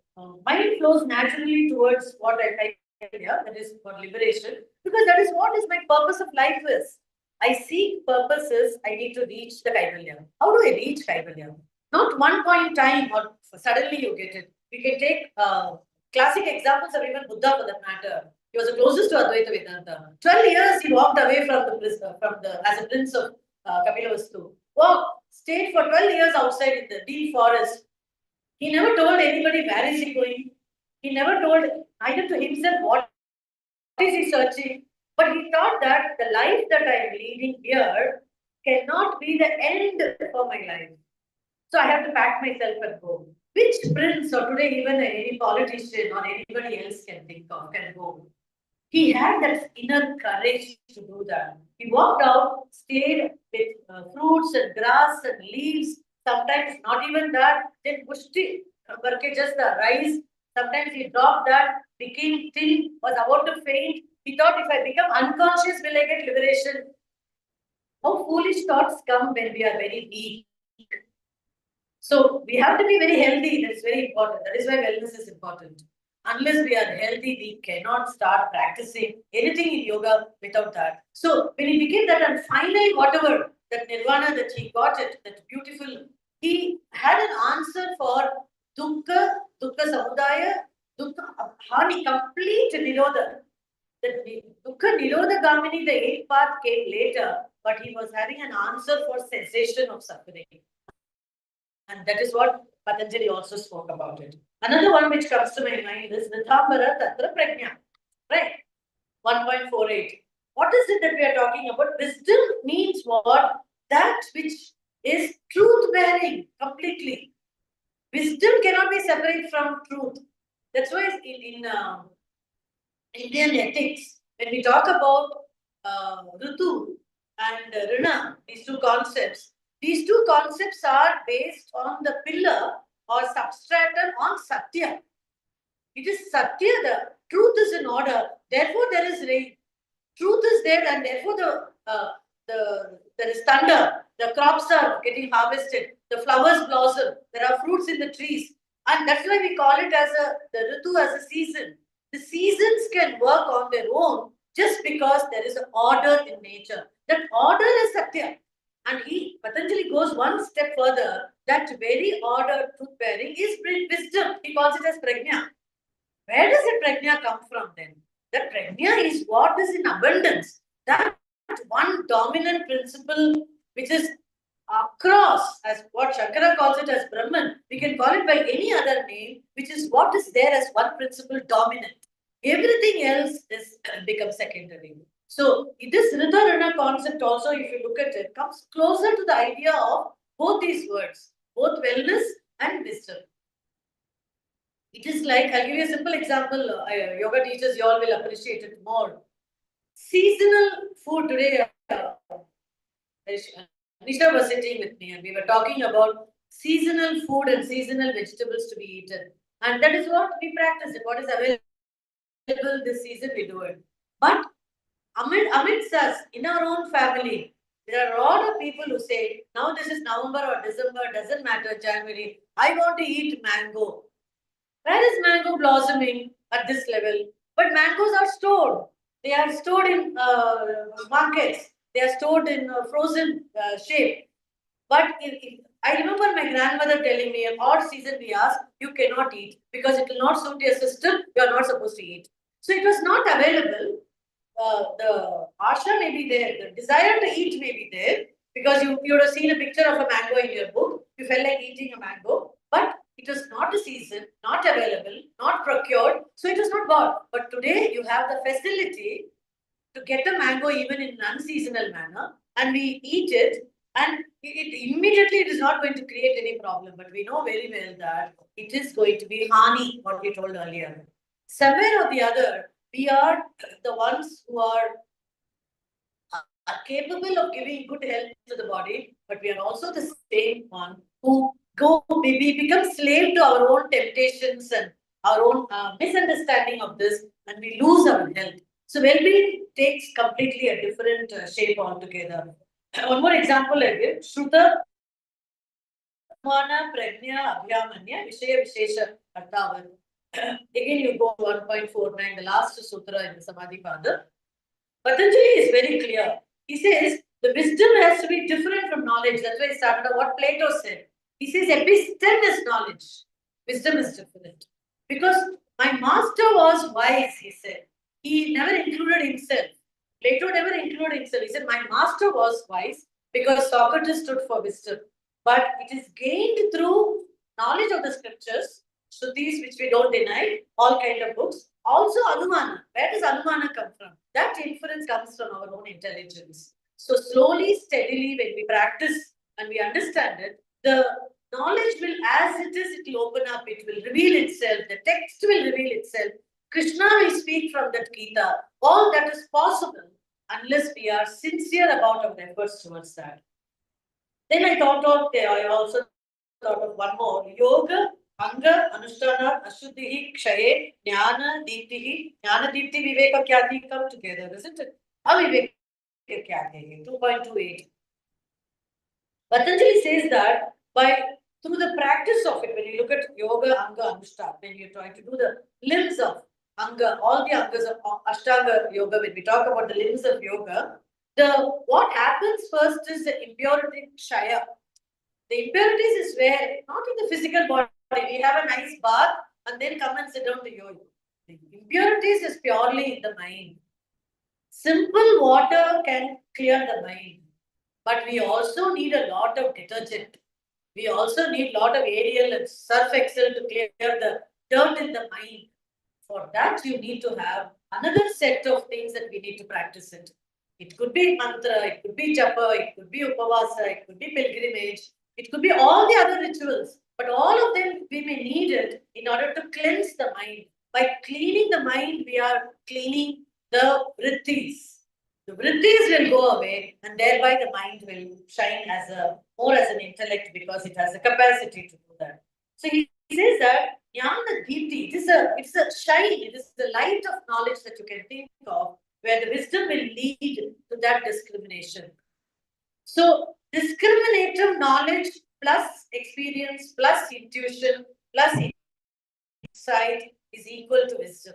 mind flows naturally towards what I like here, that is for liberation, because that is what is my purpose of life is. I seek purposes, I need to reach the Kaivalya. How do I reach Kaivalya? Not one point in time or suddenly you get it. We can take classic examples of even Buddha for that matter. He was the closest to Advaita Vedanta. 12 years he walked away from the as a prince of Kapilavastu. Stayed for 12 years outside in the deep forest. He never told anybody where is he going. He never told either to himself what is he searching. But he thought that the life that I am leading here cannot be the end for my life. So I have to pack myself and go. Which prince or today even any politician or anybody else can think of can go. He had that inner courage to do that. He walked out, stayed with fruits and grass and leaves. Sometimes not even that. Then pushed it, just the rice. Sometimes he dropped that, became thin, was about to faint. He thought if I become unconscious, will I get liberation? How foolish thoughts come when we are very weak. So we have to be very healthy. That's very important. That is why wellness is important. Unless we are healthy, we cannot start practicing anything in yoga without that. So when he became that, and finally, whatever that nirvana that he got it, that beautiful, he had an answer for dukkha, dukkha samudaya, dukkha hani, complete nirodha. That dukkha nirodha gamini, the eighth path came later, but he was having an answer for cessation of suffering. And that is what Patanjali also spoke about it. Another one which comes to my mind is Nithambara Tatra Prajna. Right? 1.48. What is it that we are talking about? Wisdom means what? That which is truth bearing completely. Wisdom cannot be separate from truth. That's why in Indian ethics, when we talk about Ritu and Rina, these two concepts are based on the pillar or substratum on Satya. It is Satya, the truth is in order, therefore there is rain. Truth is there and therefore there is thunder, the crops are getting harvested, the flowers blossom, there are fruits in the trees. And that's why we call it as the Ritu as a season. The seasons can work on their own just because there is an order in nature. That order is Satya. And Patanjali goes one step further, that very order, truth bearing is wisdom. He calls it as prajna. Where does the prajna come from then? The prajna is what is in abundance. That one dominant principle which is across, as what Shankara calls it as Brahman, we can call it by any other name, which is what is there as one principle dominant. Everything else is becomes secondary. So this Ritha-Rana concept also, if you look at it, comes closer to the idea of both these words, both wellness and wisdom. It is like, I'll give you a simple example, yoga teachers, you all will appreciate it more. Seasonal food today, Nisha was sitting with me and we were talking about seasonal food and seasonal vegetables to be eaten. And that is what we practice. What is available this season, we do it. But amidst us, in our own family, there are a lot of people who say, now this is November or December, doesn't matter, January, I want to eat mango. Where is mango blossoming at this level? But mangoes are stored. They are stored in markets. They are stored in frozen shape. But I remember my grandmother telling me, an odd season we ask, you cannot eat because it will not suit your system, you are not supposed to eat. So it was not available. The asha may be there, the desire to eat may be there, because you would have seen a picture of a mango in your book. You felt like eating a mango, but it was not a season, not available, not procured, so it was not bought. But today you have the facility to get a mango even in an unseasonal manner, and we eat it, and immediately it is not going to create any problem. But we know very well that it is going to be hani, what we told earlier. Somewhere or the other, we are the ones who are capable of giving good health to the body, but we are also the same one who we become slave to our own temptations and our own misunderstanding of this, and we lose our health. So well-being takes completely a different shape altogether. One more example I give: Shruta, Mana, Prajna, Abhyamanya, Vishaya, Vishesha, Arthavan. Again, you go 1.49, the last sutra in the Samadhi Pada. Patanjali is very clear. He says the wisdom has to be different from knowledge. That's why he started with what Plato said. He says epistem is knowledge. Wisdom is different. Because my master was wise, he said. He never included himself. Plato never included himself. He said, my master was wise because Socrates stood for wisdom. But it is gained through knowledge of the scriptures, Shrutis, which we don't deny, all kind of books. Also Anumana. Where does Anumana come from? That inference comes from our own intelligence. So slowly, steadily, when we practice and we understand it, the knowledge will, as it is, it will open up, it will reveal itself, the text will reveal itself. Krishna will speak from that Gita. All that is possible unless we are sincere about our efforts towards that. Then I also thought of one more. Yoga, Anga, Anushtana, Ashuddhihi, Kshaye, Jnana, Deeptihi. Jnana, Deepti, Viveka, Kyati come together, isn't it? Aviveka, Kyati, 2.28. Patanjali says that through the practice of it, when you look at yoga, anga, anushtana, when you try to do the limbs of anga, all the angas of ashtanga yoga, when we talk about the limbs of yoga, what happens first is the impurity kshaya. The impurities is where, not in the physical body, we have a nice bath and then come and sit down to yoga. The impurities is purely in the mind. Simple water can clear the mind. But we also need a lot of detergent. We also need a lot of Ariel and Surf Excel to clear the dirt in the mind. For that, you need to have another set of things that we need to practice it. It could be mantra, it could be japa, it could be upavasa, it could be pilgrimage, it could be all the other rituals. But all of them, we may need it in order to cleanse the mind. By cleaning the mind, we are cleaning the vrittis. The vrittis will go away, and thereby the mind will shine more as an intellect, because it has the capacity to do that. So he says that Jnana Deepti, it's a shine, it is the light of knowledge that you can think of, where the wisdom will lead to that discrimination. So discriminative knowledge plus experience plus intuition plus insight is equal to wisdom.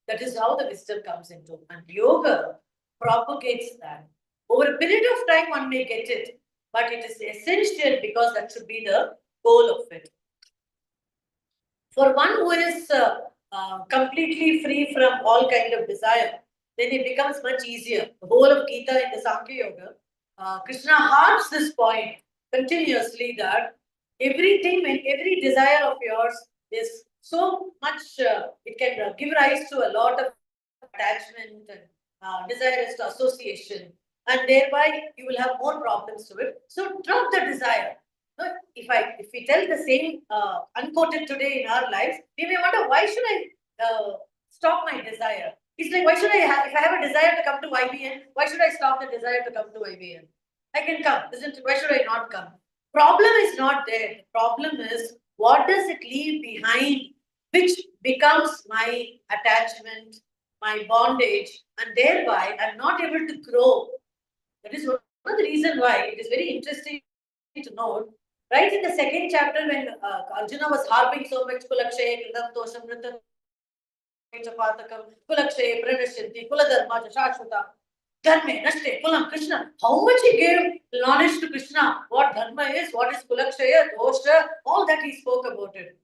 That is how the wisdom comes into. And yoga propagates that. Over a period of time, one may get it, but it is essential because that should be the goal of it. For one who is completely free from all kind of desire, then it becomes much easier. The whole of Gita in the Sankhya Yoga, Krishna harps this point continuously, that every desire of yours is so much, it can give rise to a lot of attachment and desirous to association, and thereby you will have more problems to it. So drop the desire. No, if we tell the same unquoted today in our lives, we may wonder, why should I stop my desire? It's like, why should I have, if I have a desire to come to IBN, why should I stop the desire to come to IBN? I can come, isn't it? Why should I not come? Problem is not there. The problem is, what does it leave behind, which becomes my attachment, my bondage, and thereby I'm not able to grow. That is one of the reasons why it is very interesting to note. Right in the second chapter, when Arjuna was harping so much, Kulakshay, Kridam, Tosham, Nritam, Chapatakam, Kulakshay, Pranashanti, Kuladharma, Shashwata, Dharme, Nashte, Kulam, Krishna. How much he gave knowledge to Krishna, what Dharma is, what is Kulakshaya, Dosha, all that he spoke about it.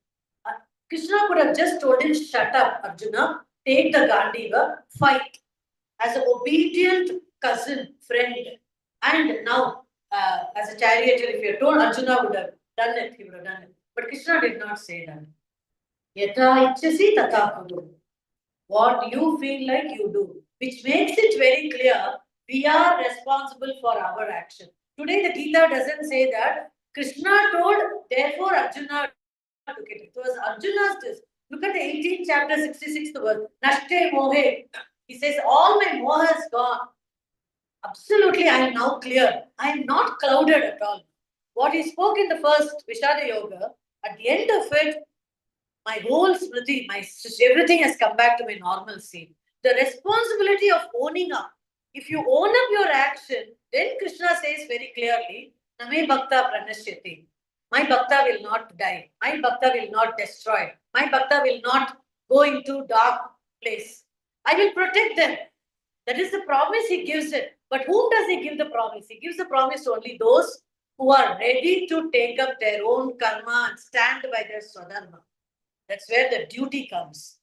Krishna could have just told him, shut up, Arjuna. take the Gandiva, fight as an obedient cousin, friend, and now as a charioteer, if you had told Arjuna would have done it, he would have done it. But Krishna did not say that. Yatha ichchasi tatha kuru. What you feel like you do, which makes it very clear we are responsible for our action. Today, the Gita doesn't say that. Krishna told, therefore Arjuna took it. It was Arjuna's this. Look at the 18th chapter, 66th verse. Nashte mohe. He says, all my moha is gone. Absolutely, I am now clear. I am not clouded at all. What he spoke in the first Vishada Yoga, at the end of it, my whole smriti, everything has come back to my normalcy. The responsibility of owning up. If you own up your action, then Krishna says very clearly, Name Bhakta Pranashyati. My Bhakta will not die. My Bhakta will not destroy. My Bhakta will not go into dark place. I will protect them. That is the promise he gives it. But whom does he give the promise? He gives the promise to only those who are ready to take up their own karma and stand by their swadharma. That's where the duty comes.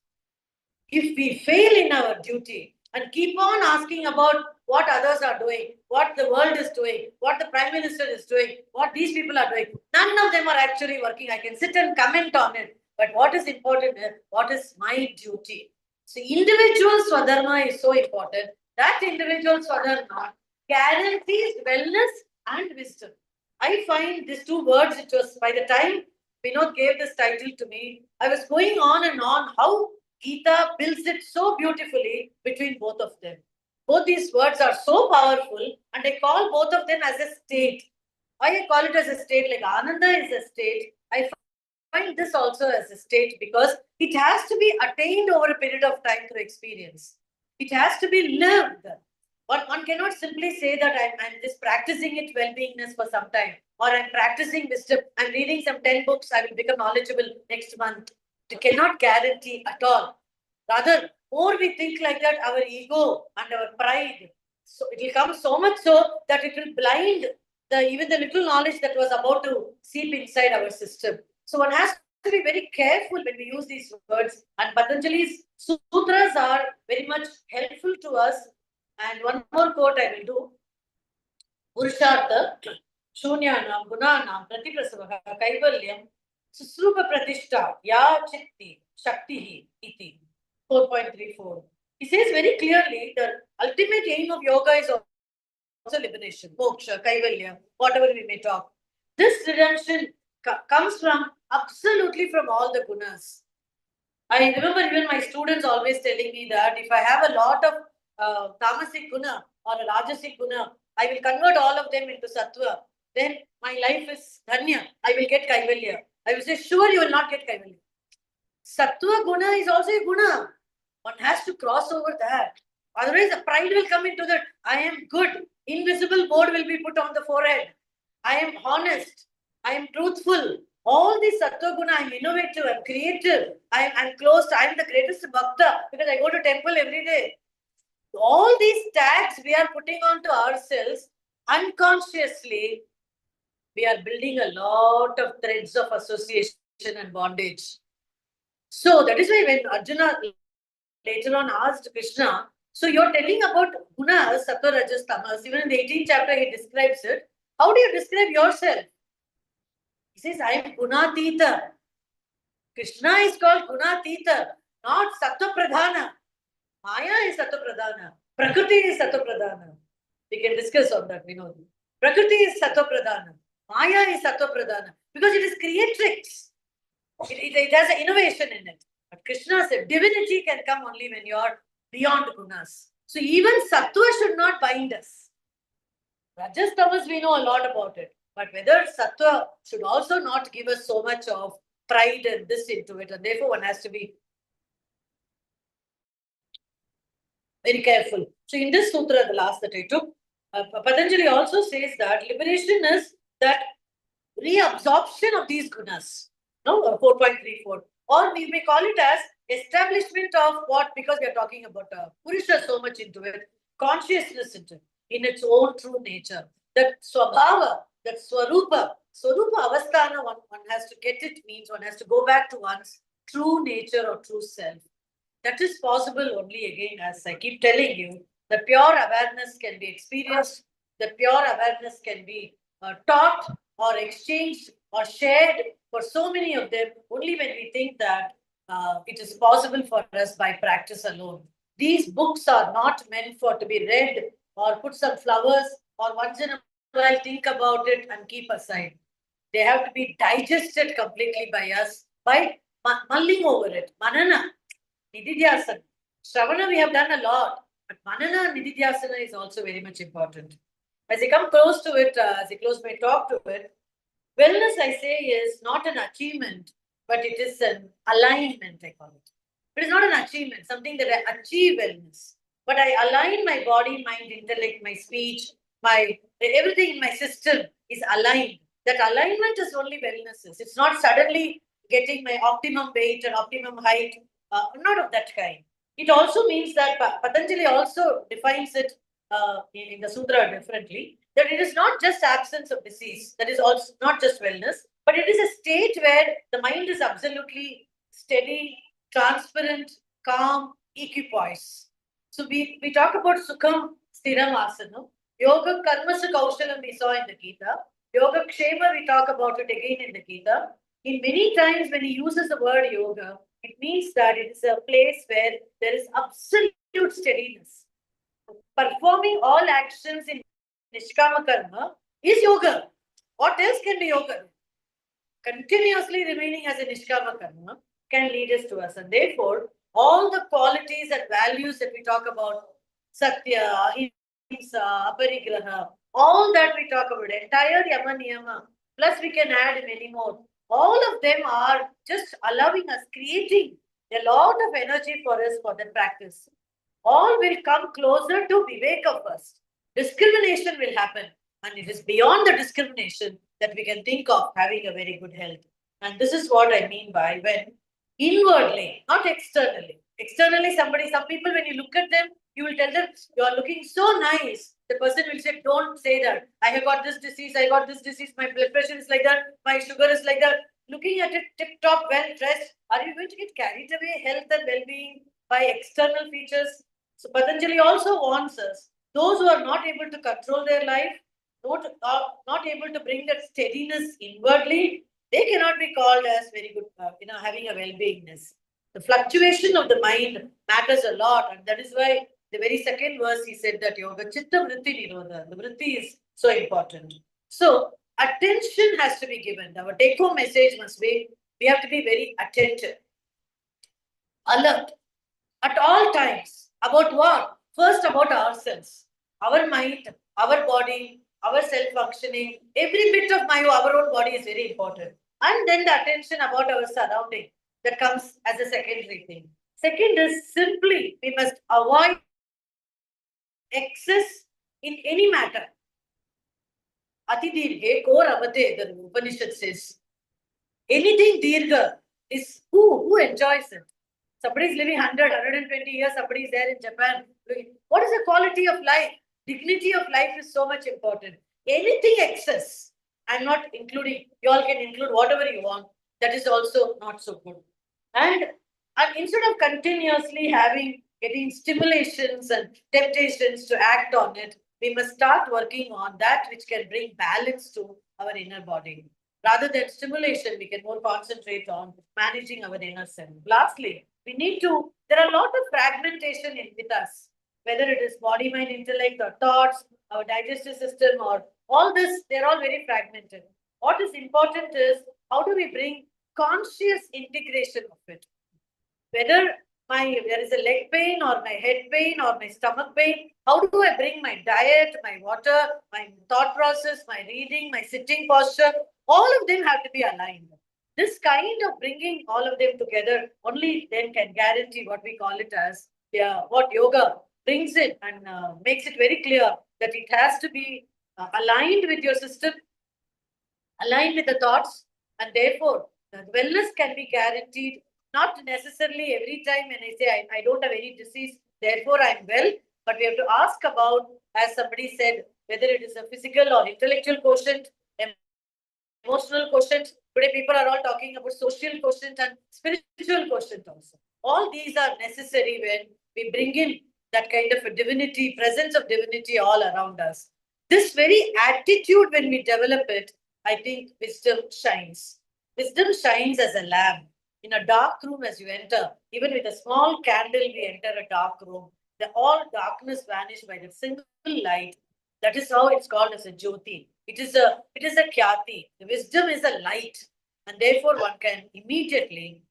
If we fail in our duty and keep on asking about what others are doing, what the world is doing, what the Prime Minister is doing, what these people are doing, none of them are actually working. I can sit and comment on it. But what is important is what is my duty? So individual swadharma is so important. That individual swadharma guarantees wellness and wisdom. I find these two words, it was by the time Vinod gave this title to me, I was going on and on how Gita builds it so beautifully between both of them. Both these words are so powerful, and I call both of them as a state. Why I call it as a state, like Ananda is a state, I find this also as a state because it has to be attained over a period of time through experience. It has to be lived. One cannot simply say that I'm just practicing it well-beingness for some time, or I'm practicing wisdom, I'm reading some 10 books, I will become knowledgeable next month. It cannot guarantee at all. Rather, more we think like that, our ego and our pride, so it will come so much so that it will blind even the little knowledge that was about to seep inside our system. So one has to be very careful when we use these words. And Patanjali's sutras are very much helpful to us. And one more quote I will do. Purushartha, Shunyanam, Gunanam, Pratiprasavaha, Kaivalyam, Susrupa Pratishta, Ya Chitti, Shaktihi, Iti. 4.34. He says very clearly the ultimate aim of yoga is also liberation, moksha, kaivalya, whatever we may talk. This redemption comes from absolutely from all the gunas. I remember even my students always telling me that if I have a lot of tamasic guna or a rajasic guna, I will convert all of them into sattva. Then my life is dhanya. I will get kaivalya. I will say, sure, you will not get kaivalya. Sattva guna is also a guna. One has to cross over that. Otherwise, the pride will come into that. I am good. Invisible board will be put on the forehead. I am honest. I am truthful. All these sattva guna, I am innovative, I am creative, I am close, I am the greatest bhakta because I go to temple every day. All these tags we are putting onto ourselves unconsciously, we are building a lot of threads of association and bondage. So that is why when Arjuna later on asked Krishna, so you're telling about gunas, sattva, rajas, tamas, even in the 18th chapter he describes it. How do you describe yourself? He says, I am Gunatita. Krishna is called Gunatita, not Sattva Pradhana. Maya is Sattva Pradhana. Prakriti is Sattva Pradhana. We can discuss on that, Vinod. Prakriti is Sattva Pradhana. Maya is Sattva Pradhana. Because it is creatrix. It has an innovation in it. But Krishna said, divinity can come only when you are beyond gunas. So even Sattva should not bind us. Rajas, tamas, we know a lot about it. But whether Sattva should also not give us so much of pride and this into it. And therefore one has to be very careful. So in this sutra, the last that I took, Patanjali also says that liberation is that reabsorption of these gunas. No, 4.34. Or we may call it as establishment of what, because we are talking about Purusha so much into it, consciousness into it, in its own true nature. That swabhava, that swarupa avasthana, one has to get it, means one has to go back to one's true nature or true self. that is possible only again, as I keep telling you, the pure awareness can be experienced, the pure awareness can be taught or exchanged or shared for so many of them only when we think that it is possible for us by practice alone. These books are not meant for to be read or put some flowers or once in a while think about it and keep aside. They have to be digested completely by us by mulling over it. Manana, Nididhyasana. Shravana, we have done a lot, but Manana and Nididhyasana is also very much important. As I come close to it, as I close my talk to it, wellness, I say, is not an achievement, but it is an alignment, I call it. It is not an achievement, something that I achieve wellness, but I align my body, mind, intellect, my speech, my everything in my system is aligned. That alignment is only wellness. It's not suddenly getting my optimum weight and optimum height, not of that kind. It also means that Patanjali also defines it in the Sutra differently, that it is not just absence of disease, that is also not just wellness, but it is a state where the mind is absolutely steady, transparent, calm, equipoise. So we talk about Sukham Stiram Asana, Yoga Karmasa Kaushalam we saw in the Gita, Yoga Kshema we talk about it again in the Gita. In many times when he uses the word yoga, it means that it is a place where there is absolute steadiness. Performing all actions in Nishkama Karma is yoga. What else can be yoga? Continuously remaining as a Nishkama Karma can lead us to us. And therefore, all the qualities and values that we talk about, Satya, Ahimsa, Aparigraha, all that we talk about, entire Yama Niyama, plus we can add many more. All of them are just allowing us, creating a lot of energy for us for the practice. All will come closer to Viveka first. Discrimination will happen, and it is beyond the discrimination that we can think of having a very good health. And this is what I mean by when inwardly, not externally. Externally, some people, when you look at them, you will tell them, you are looking so nice. The person will say, don't say that. I have got this disease, I got this disease, my blood pressure is like that, my sugar is like that. Looking at it tip top, well dressed, are you going to get carried away health and well-being by external features? So Patanjali also warns us, those who are not able to control their life, not able to bring that steadiness inwardly, they cannot be called as very good, having a well-beingness. The fluctuation of the mind matters a lot, and that is why the very second verse he said that yoga chitta vritti nirodha, the vritti is so important. So attention has to be given. Our take-home message must be, we have to be very attentive, alert, at all times. About what? First about ourselves, our mind, our body, our self-functioning, every bit of our own body is very important. And then the attention about our surrounding, that comes as a secondary thing. Second is simply, we must avoid excess in any matter. Ati dirghe kor avate, the Upanishad says. Anything dirgha is who enjoys it. Somebody is living 100, 120 years, somebody is there in Japan. What is the quality of life? Dignity of life is so much important. Anything excess, I'm not including, you all can include whatever you want, that is also not so good. And instead of continuously getting stimulations and temptations to act on it, we must start working on that which can bring balance to our inner body. Rather than stimulation, we can more concentrate on managing our inner self. Lastly, there are a lot of fragmentation with us, whether it is body, mind, intellect, or thoughts, our digestive system, or all this, they're all very fragmented. What is important is, how do we bring conscious integration of it? Whether there is a leg pain or my head pain or my stomach pain, how do I bring my diet, my water, my thought process, my reading, my sitting posture, all of them have to be aligned. This kind of bringing all of them together only then can guarantee what we call it as, what yoga brings it and makes it very clear that it has to be aligned with your system, aligned with the thoughts, and therefore the wellness can be guaranteed. Not necessarily every time when I say I don't have any disease, therefore I'm well, but we have to ask about, as somebody said, whether it is a physical or intellectual quotient, emotional quotient. Today people are all talking about social quotient and spiritual quotient also. All these are necessary when we bring in that kind of a divinity, presence of divinity all around us. This very attitude, when we develop it, I think wisdom shines. Wisdom shines as a lamp. In a dark room, as you enter, even with a small candle, we enter a dark room. The all darkness vanish by the single light. That is how it's called as a jyoti. It is a khyati. The wisdom is a light, and therefore one can immediately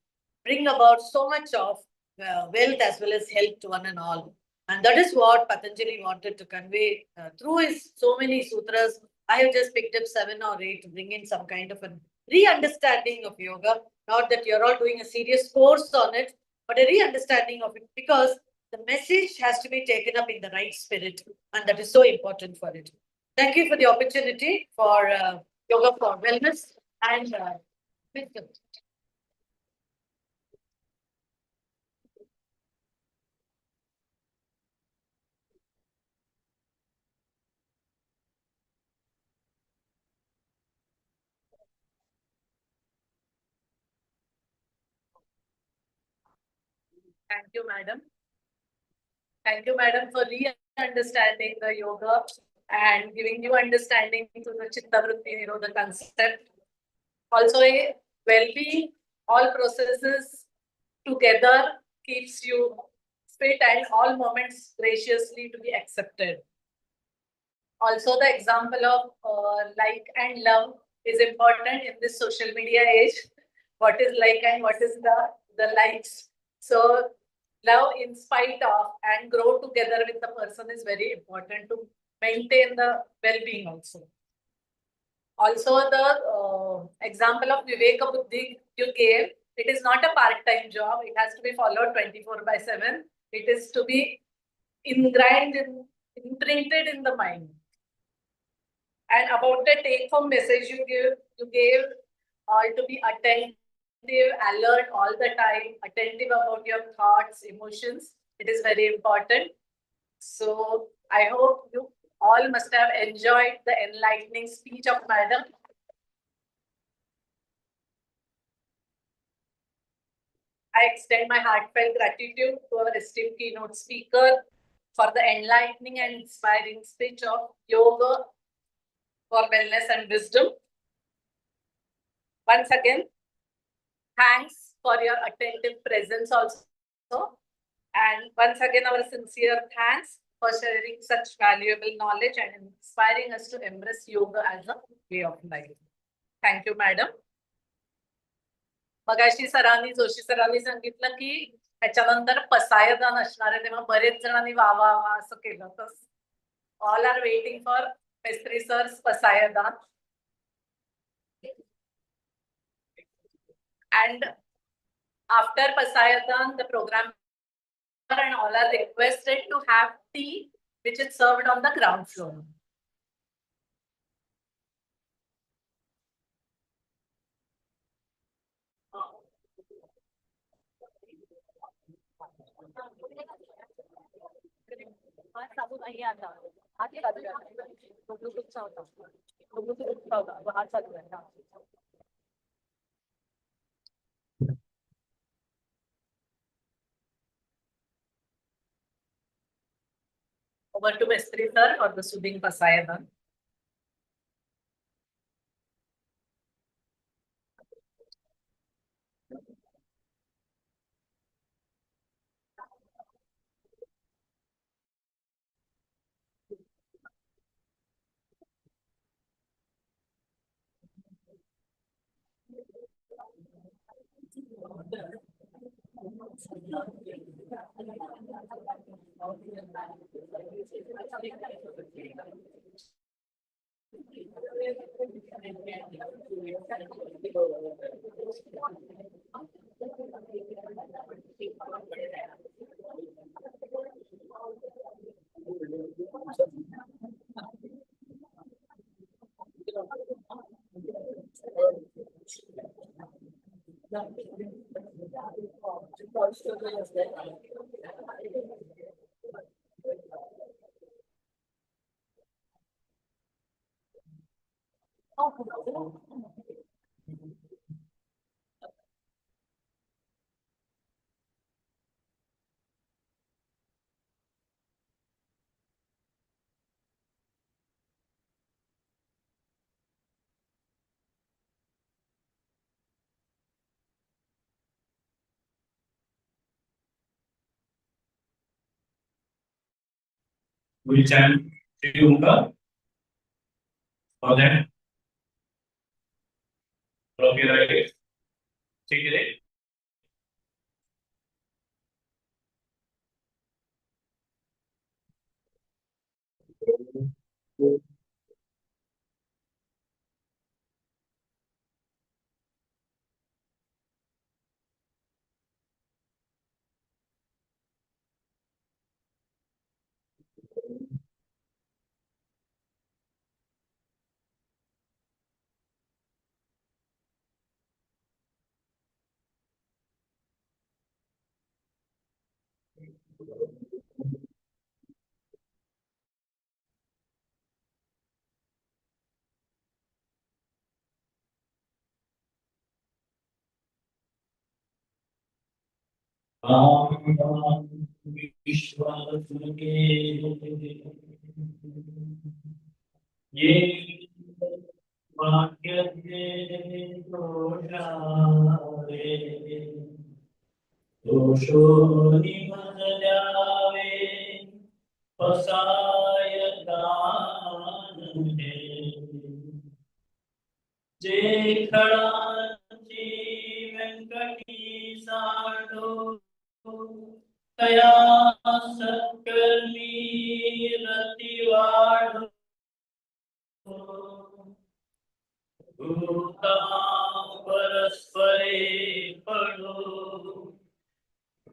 bring about so much of wealth as well as health to one and all. And that is what Patanjali wanted to convey through his so many sutras. I have just picked up 7 or 8 to bring in some kind of a re-understanding of yoga. Not that you're all doing a serious course on it, but a re-understanding of it, because the message has to be taken up in the right spirit, and that is so important for it. Thank you for the opportunity for yoga for wellness and wisdom. Thank you, madam. Thank you, madam, for re-understanding the yoga and giving you understanding to the Chitta Vritti Nirodha concept. Also, a well-being, all processes together keeps you fit and all moments graciously to be accepted. Also, the example of like and love is important in this social media age. What is like and what is the likes. So love in spite of and grow together with the person is very important to maintain the well-being also. Also, the example of Viveka Buddhi you gave, it is not a part-time job. It has to be followed 24/7. It is to be ingrained, imprinted in the mind. And about the take-home message you gave all to be attentive, alert all the time, attentive about your thoughts, emotions. It is very important. So I hope you all must have enjoyed the enlightening speech of Madam. I extend my heartfelt gratitude to our esteemed keynote speaker for the enlightening and inspiring speech of yoga for wellness and wisdom. Once again, thanks for your attentive presence also. And once again, our sincere thanks for sharing such valuable knowledge and inspiring us to embrace yoga as a way of life. Thank you, madam. मगाशी सरांनी जोशी सरांनी सांगितलं की त्याच्यानंतर पसायदान असणार आहे तेव्हा बरेच जणांनी वा वा वा असं केलं तर all are waiting for pastry सर्स Pasayadan. And after Pasayadan, the program and all are requested to have tea, which is served on the ground floor. Over to Mestri sir for the soothing Pasayadan. We'll chant Shri Omkar. For that, drop your right leg. Take it in. विश्वास के ये वाक्य दोषो निमज जावे पसाय दान जे खडाची व्यंकटी साडो तया सत्कर्मी रतिवाडो भूता परस्परे पडो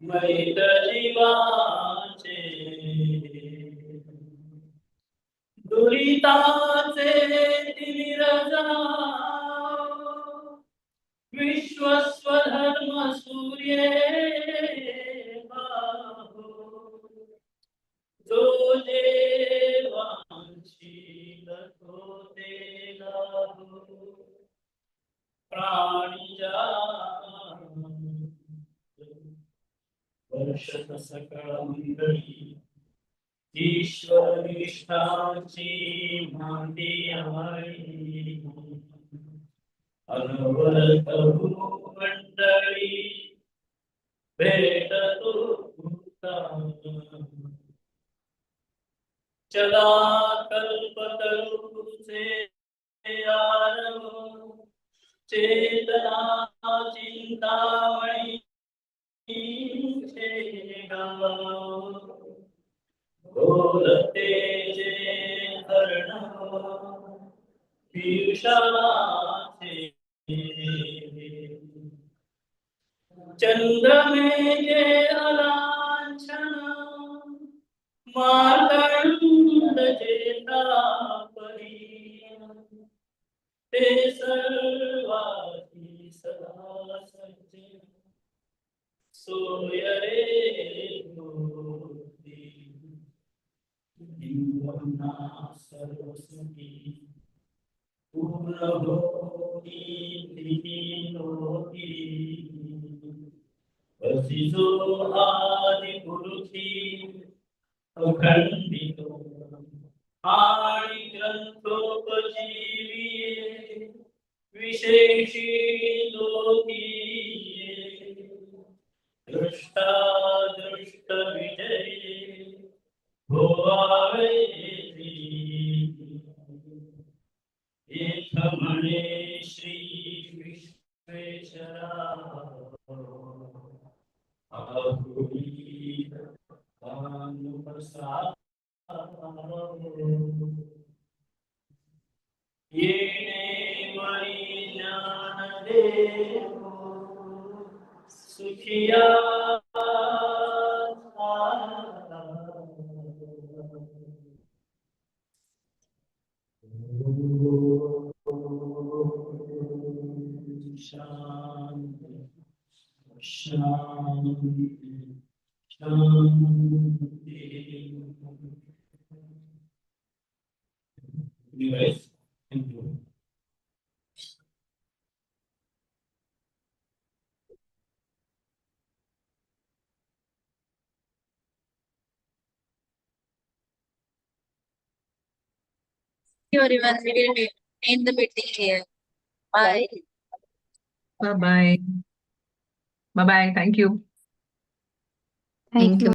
मैत्री वाचे दुरिताचे तिमिर जाओ विश्वस्वधर्म सूर्ये बाहो जो देवांशी तो ते लाभो प्राणी वर्षत सकळ मंडळी ईश्वर निष्ठाची मांडी हवी अनवरत भूमंडळी भेटतो चला कल्पतरुचे आरव चेतना चिंतामणी बोलते जे हरण पीयूषाचे चंद्र में जे अलांछन मार्तंड जेता परी ते सर्वाती सदा सज्जन सोय रे मूर्ती दिव्यना सर्वसुखी पूर्ण होती होती वसिजो आदि पुरुषी अखंडितो आणि ग्रंथोपजीवी विशेषी लोकीये दृष्टा दृष्ट विजय भोवावे एक म्हणे श्री विश्वेश्वरा आहुरी अनुप्रसाद येणे वरी ज्ञान देव सुखिया शांति शांति शांति. Anyways, thank you. Everyone, we will end the meeting here. Bye. Bye bye. Bye bye. Thank you. Thank you.